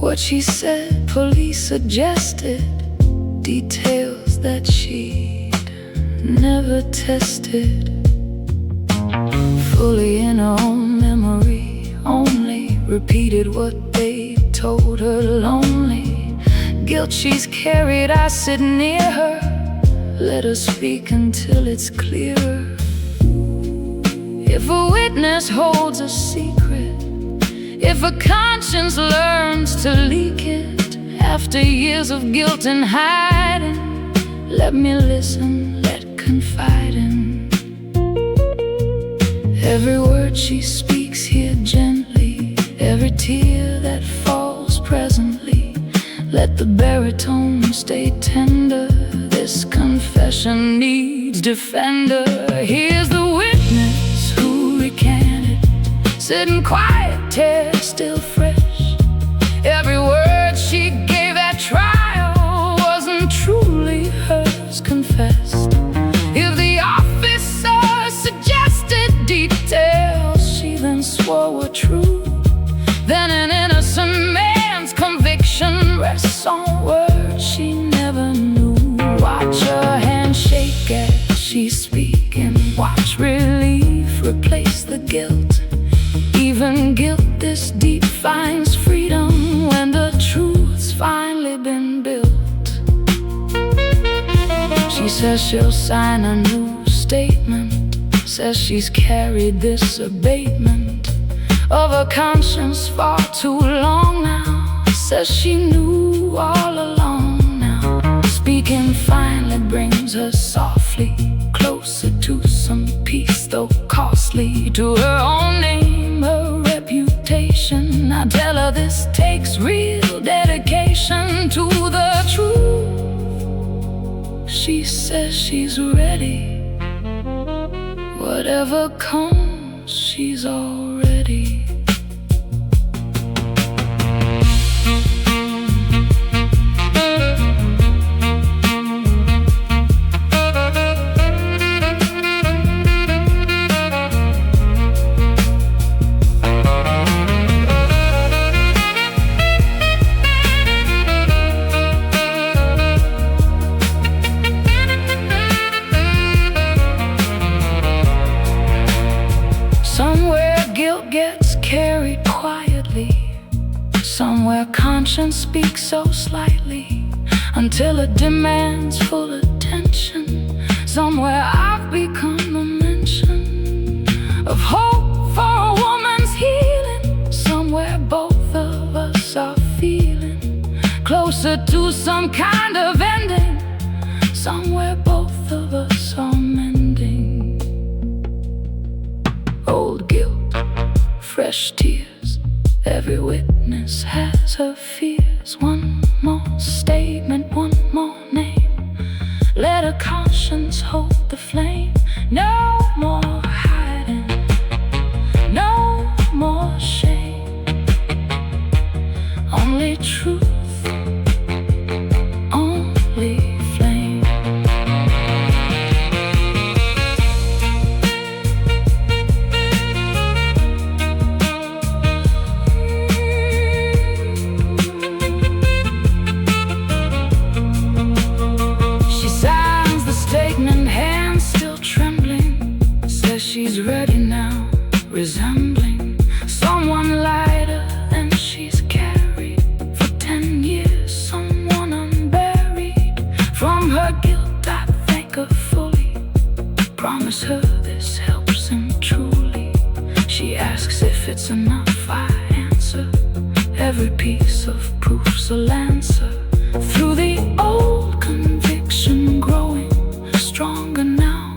what she said. Police suggested details that she'd never tested fully in her own memory, only repeated what they told her. Lonely guilt she's carried, I sit near her, let her speak until it's clearer. If a witness holds a secret, if a conscience learns to leak it, after years of guilt and hiding, let me listen, let confide in every word she speaks here gently, every tear that falls presently. Let the baritone stay tender, this confession needs defender. Here's the witness who recanted, sitting quiet, tear still fresh. Every word she gave at trial wasn't truly hers confessed. If the officer suggested details she then swore were true, then an innocent man's conviction rests on words she never knew. Watch her hand shake as she's speaking, watch relief replace the guilt. Even guilt this deep finds freedom when the truth's finally been built. She says she'll sign a new statement, says she's carried this abatement of her conscience far too long now, says she knew all along now. Speaking finally brings her softly closer to some peace, though costly to her own name, her reputation. I tell her this takes real dedication to the truth. She says she's ready, whatever comes, she's all ready. Somewhere guilt gets carried quietly, somewhere conscience speaks so slightly until it demands full attention. Somewhere I've become a mention of hope for a woman's healing. Somewhere both of us are feeling closer to some kind of ending. Somewhere both of us are mending. Old guilt, fresh tears, every witness has her fears. One more statement, one more name, let her conscience hold the flame. No more hiding, no more shame, only truth, only flame. She's ready now, resembling someone lighter than she's carried for 10 years, someone unburied. From her guilt I thank her fully, promise her this helps him truly. She asks if it's enough, I answer, every piece of proof's a lancer. Through the old conviction growing stronger now,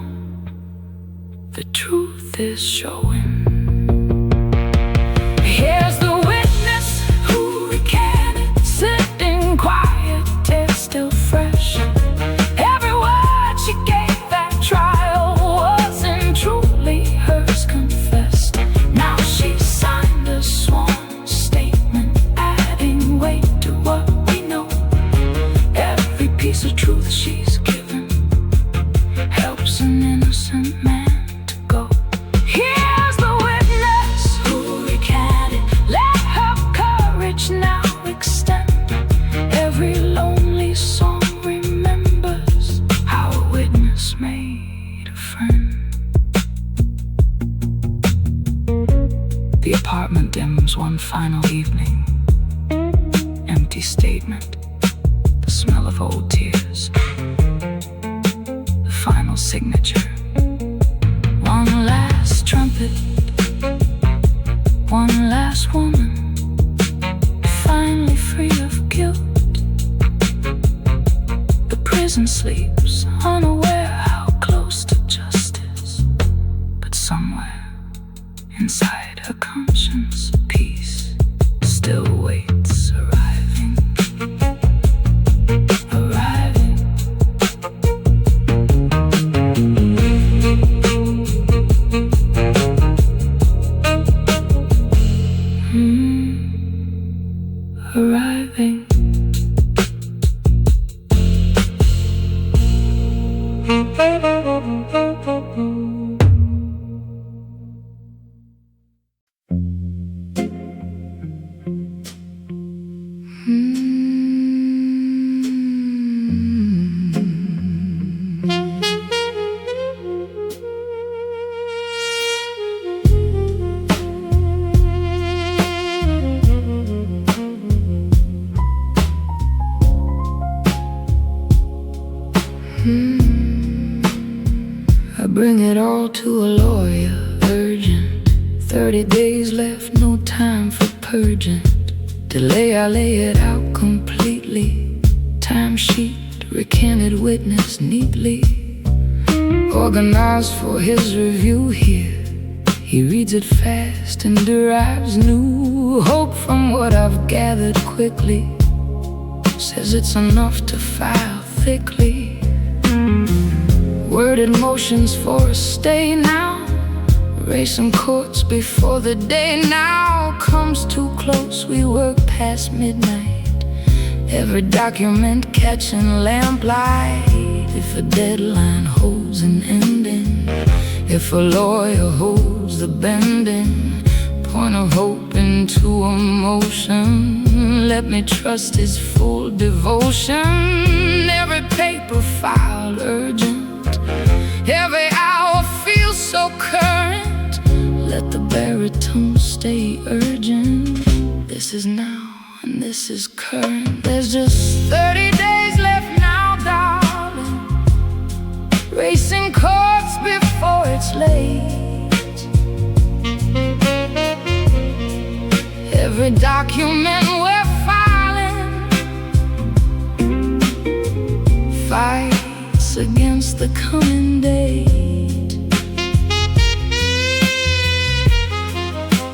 the truth is showing. Here's the witness final evening, empty statement, the smell of old tears, the final signature. One last trumpet, one last woman, finally free of guilt. The prison sleeps, unaware how close to justice, but somewhere inside her conscience, peace still waits, arriving, arriving. Arriving. I bring it all to a lawyer, urgent. 30 days left, no time for purgent. Delay, I lay it out completely. Timesheet, recanted witness neatly. Organized for his review here. He reads it fast and derives new hope from what I've gathered quickly. Says it's enough to file thickly. Worded motions for a stay now. Racing courts before the day now comes too close. We work past midnight. Every document catching lamplight. If a deadline holds an ending, if a lawyer holds the bending, point of hope into emotion, let me trust his full devotion. Every paper filed urgent, every hour feels so current. Let the baritone stay urgent. This is now and this is current. There's just 30 days left now, darling. Racing courts before it's late. Every document we're filing fights against the coming date.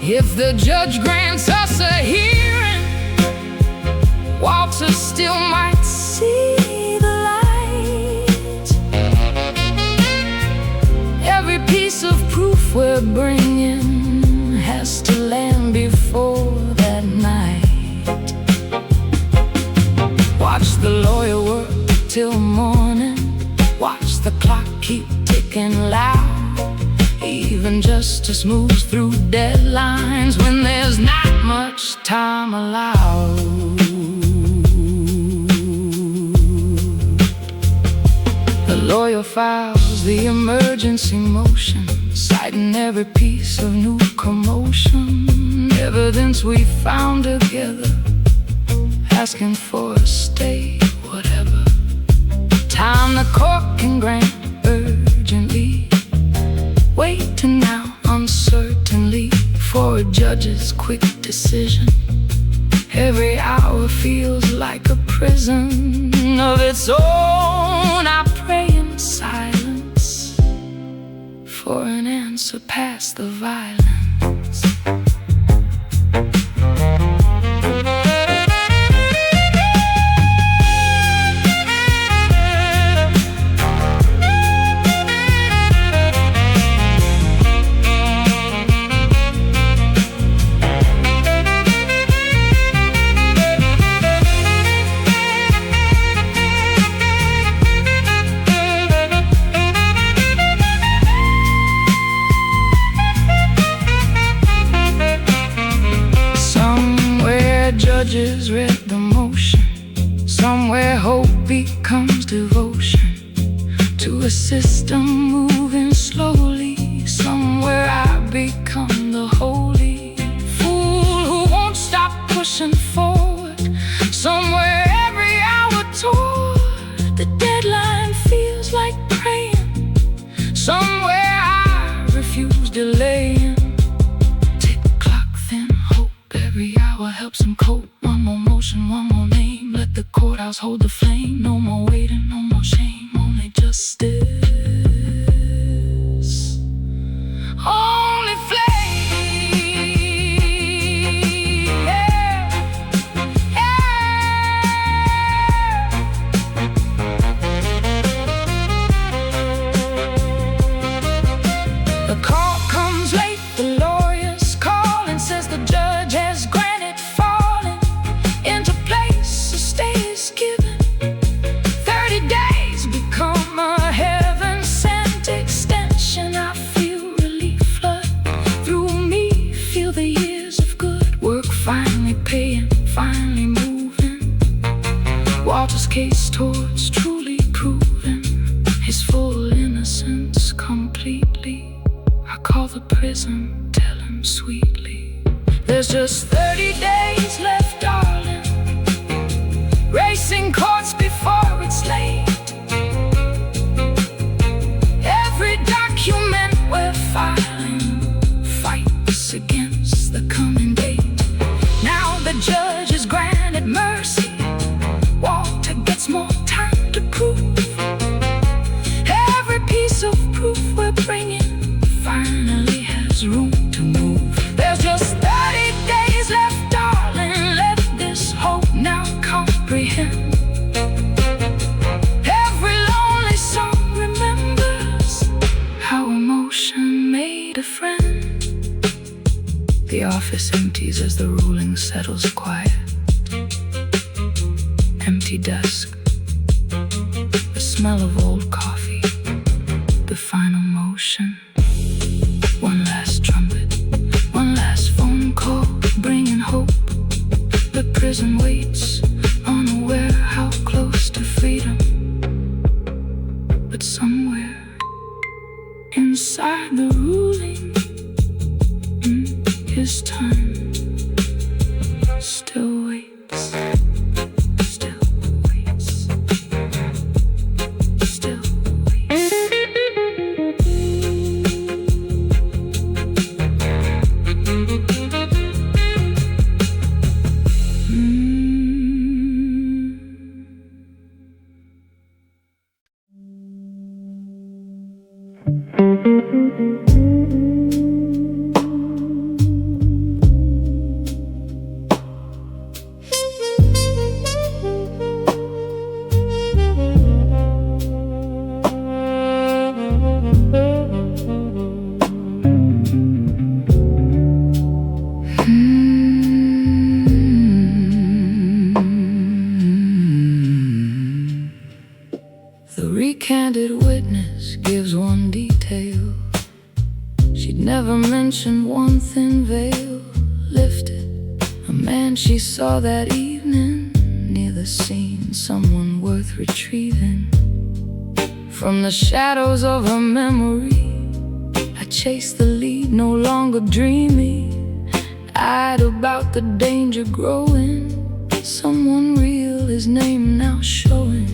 If the judge grants us a hearing, Walter still might see the light. Every piece of proof we're bringing has to land before that night. Watch the lawyer work till morning. Watch the clock keep ticking loud. Even justice moves through deadlines when there's not much time allowed. The lawyer files the emergency motion, citing every piece of new commotion, evidence we found together, asking for a stay, whatever time the court can grant urgently. Waiting now uncertainly for a judge's quick decision. Every hour feels like a prison of its own. I pray in silence for an answer past the violence. Judges read the motion. Somewhere hope becomes devotion to a system moving slowly. Somewhere I become the holy fool who won't pushing forward. Somewhere every hour toward the deadline feels like praying. Somewhere I refuse delaying. Tick clock, then hope. Every hour helps him cope. One more motion, one more name. Let the courthouse hold the flame. No more waiting, no more shame. Only justice. Only flame. The call comes late, the lawyers call and says the judge has granted falling into place. A stay is given. 30 days become a heaven-sent extension. I feel relief flood through me. Feel the years of good work finally paying, finally moving. Walter's case towards truly proving his full innocence completely. I call the prison, tell him sweetly, there's just 30 days left, darling. Racing courts before it's late. Every document we're filing fights against the coming date. Now the judge has granted mercy. Walter gets more time to prove. Every piece of proof we're bringing finally has room to move. There's just 30 days left, darling. Let this hope now comprehend. Every lonely soul remembers how emotion made a friend. The office empties as the ruling settles quiet. Empty desk, the smell of old coffee, the final motion. One last trumpet, one last phone call, bringing hope. The prison waits, unaware how close to freedom. But somewhere inside the ruling, his time still waits. Still waits. Still waits. The recanted witness gives one detail. She'd never mentioned one thin veil lifted. A man she saw that evening near the scene, someone worth retrieving. From the shadows of her memory, I chased the lead, no longer dreaming. Eyed about the danger growing. Someone real, his name now showing.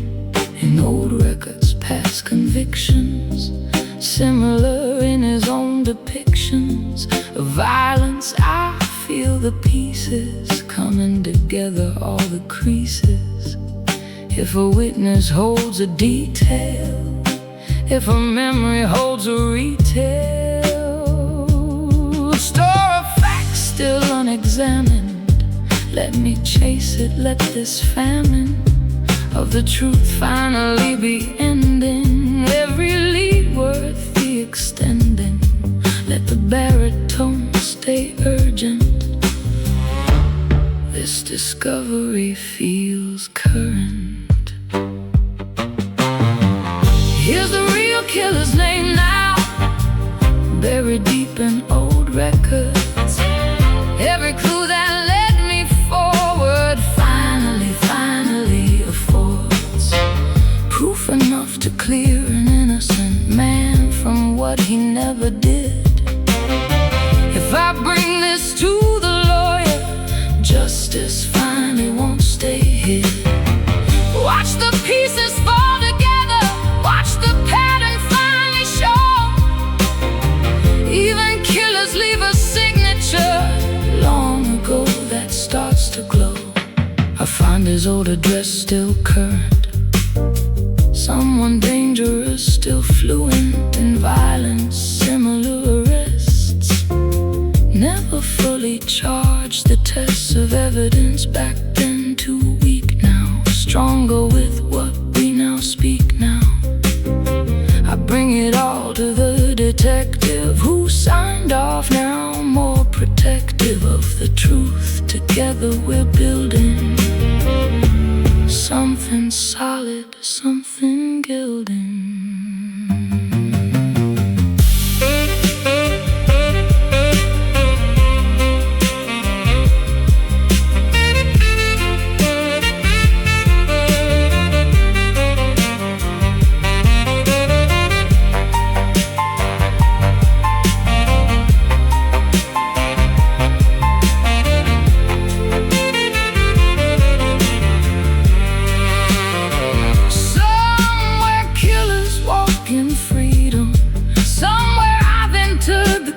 In old records, past convictions, similar in his own depictions of violence. I feel the pieces coming together, all the creases. If a witness holds a detail, if a memory holds a retell, a store of facts still unexamined, let me chase it, let this famine of the truth finally be ending. Every lead worth the extending. Let the baritone stay urgent. This discovery feels current. Here's the real killer's name now, buried deep in old records. Every clue that led me forward finally affords proof enough to clear an innocent man from what he never did. If I bring this to the lawyer, justice justice finally won't stay hid. Watch the pieces fall together, watch the pattern finally show. Even killers leave a signature long ago that starts to glow. I find his old address still current, someone dangerous still fluent in violence, similar arrests never fully charged. The tests of evidence back then too weak now, stronger with what we now speak now. I bring it all to the detective who signed off now, more protective of the truth. Together we're building something solid, something gilding.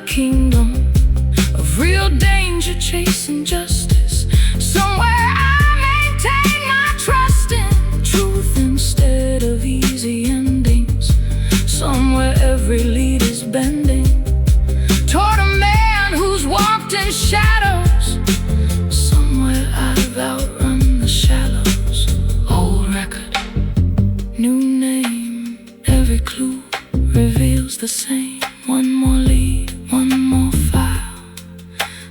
Kingdom of real danger, chasing justice. Somewhere I maintain my trust in truth instead of easy endings. Somewhere every lead is bending toward a man who's walked in shadows. Somewhere I've outrun the shallows. Old record, new name, every clue reveals the same. One more lead, one more file,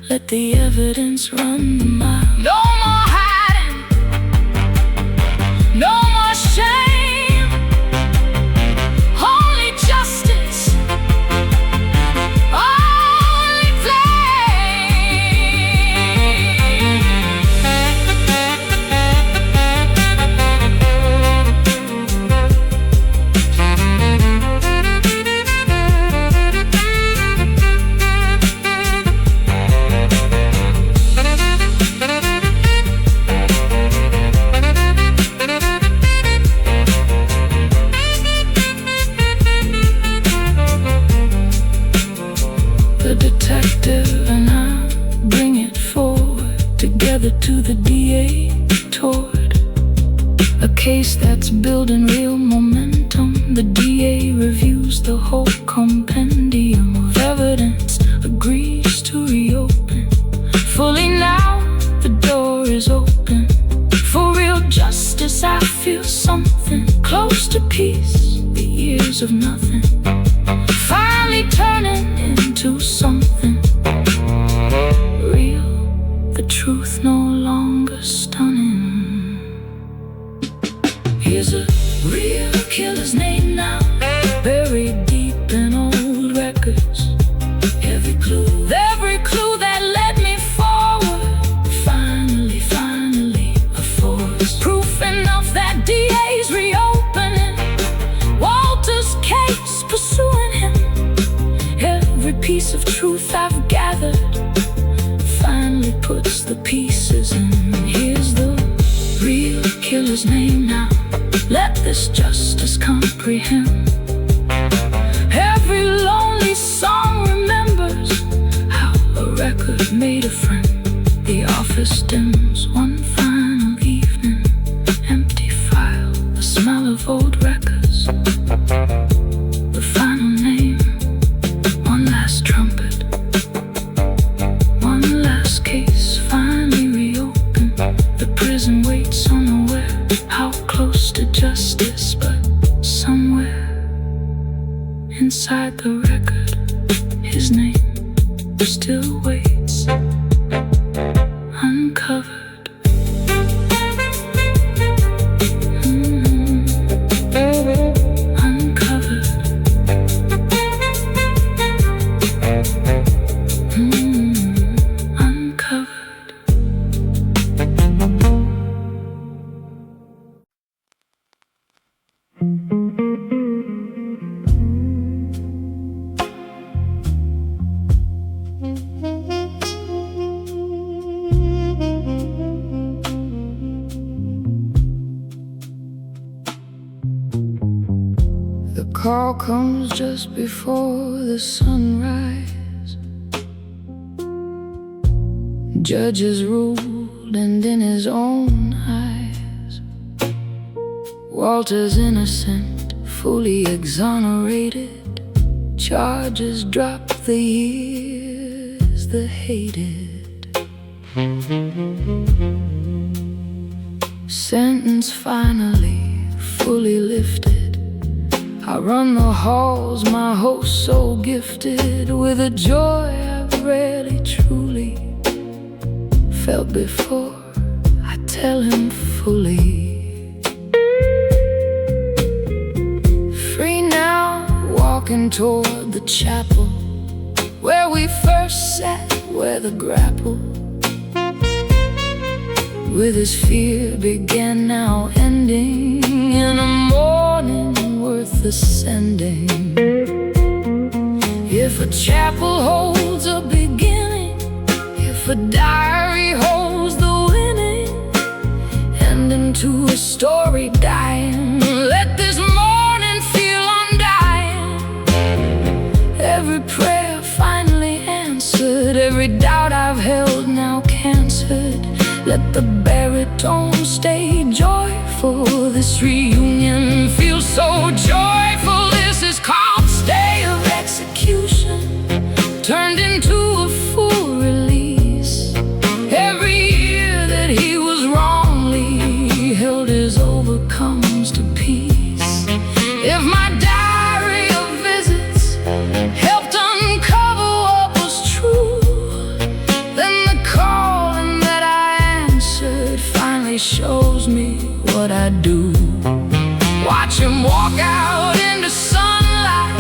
let the evidence run the mile. No more hiding, no more shame, only justice, only and I bring it forward, together to the DA, toward a case that's building real momentum. The DA reviews the whole compendium of evidence, agrees to reopen fully. Now the door is open for real justice. I feel something close to peace, the years of nothing finally turning into something real, the truth no longer stunning. Here's a real killer's name now, buried deep in old records. Every clue that led me forward, finally a force. Proof enough that DA's reopening Walter's case, pursuing him. Every piece of truth I've gathered finally puts the pieces in. Here's the real killer's name now, let this justice comprehend. Every lonely song remembers how a record made a friend. The office dims one final evening, empty file, the smell of old records, the final name, one last trumpet, one last case finally reopened. The prison waits unaware, how close to justice, but somewhere inside the record, his name still waits, uncovered. call comes just before the sunrise. Judge has ruled, and in his own eyes, Walter's innocent, fully exonerated. Charges drop, the years, the hated. Sentence finally fully lifted. I run the halls, my host so gifted, with a joy I've rarely truly felt before. I tell him fully. Free now, walking toward the chapel where we first sat, where the grapple with his fear began, now ending in a morning worth ascending. If a chapel holds a beginning, if a diary holds the winning, and into a story dying, let this morning feel undying. Every prayer finally answered, every doubt I've held now cancered. Let the baritone stay joyful. This reunion feels so joyful. This is called stay of execution, turned into a full release. Every year that he was wrongly held his overcomes to peace. If my diary of visits helped uncover what was true, then the calling that I answered finally shows me what I do. Watch him walk out into sunlight,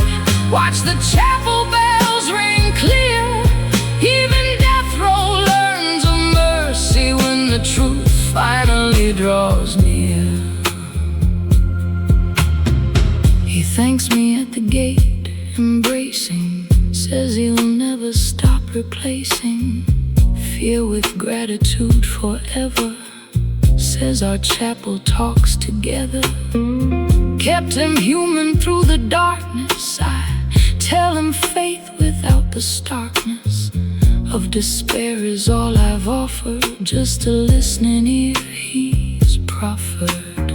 watch the chapel bells ring clear. Even death row learns of mercy when the truth finally draws near. He thanks me at the gate, embracing, says he'll never stop replacing fear with gratitude forever. Says our chapel talks together, kept him human through the darkness. I tell him faith without the starkness of despair is all I've offered, just a listening ear he's proffered.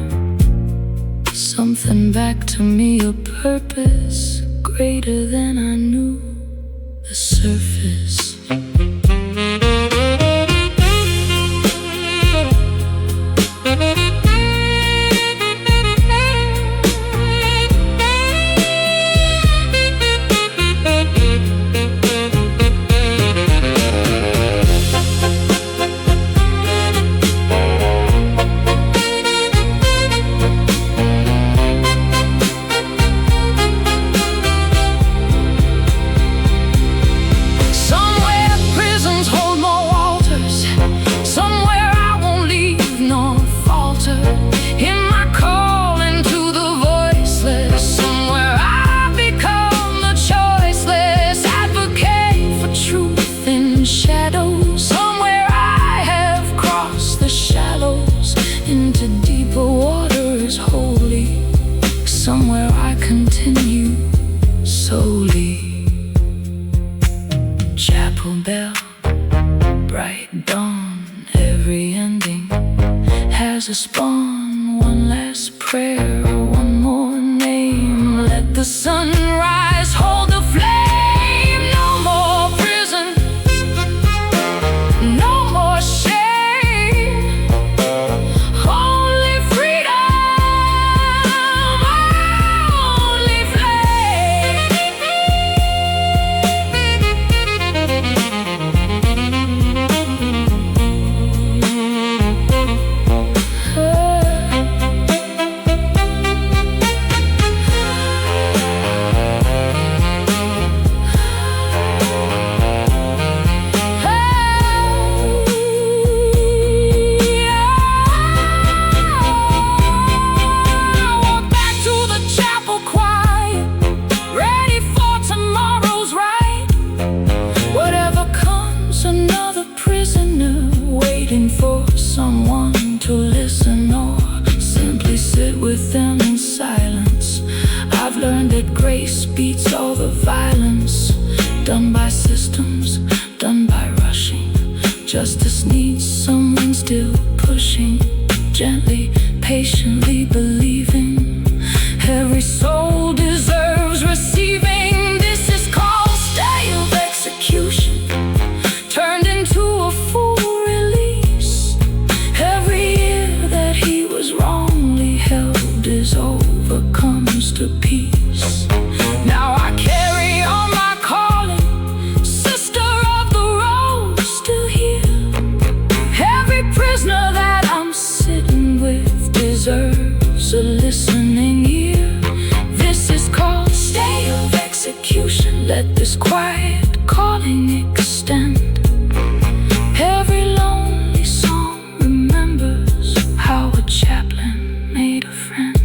Something back to me, a purpose greater than I knew the surface. Somewhere I have crossed the shallows into deeper waters holy. Somewhere I continue solely. Chapel bell, bright dawn, every ending has a spawn. One last prayer, one more name. Let the sunrise hold the flame. No more prison, no more shame, only freedom, only flame. grace beats all the violence done by systems, done by rushing. Justice needs someone still pushing, gently, patiently believing. Every soul deserves receiving. This is called stay of execution, turned into a full release. Every year that he was wrongly held is over, comes to peace. Now I carry on my calling, sister of the road, still here. Every prisoner that I'm sitting with deserves a listening ear. This is called stay of execution. Let this quiet calling extend. Every lonely song remembers how a chaplain made a friend.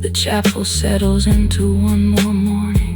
The chapel settles into one more morning.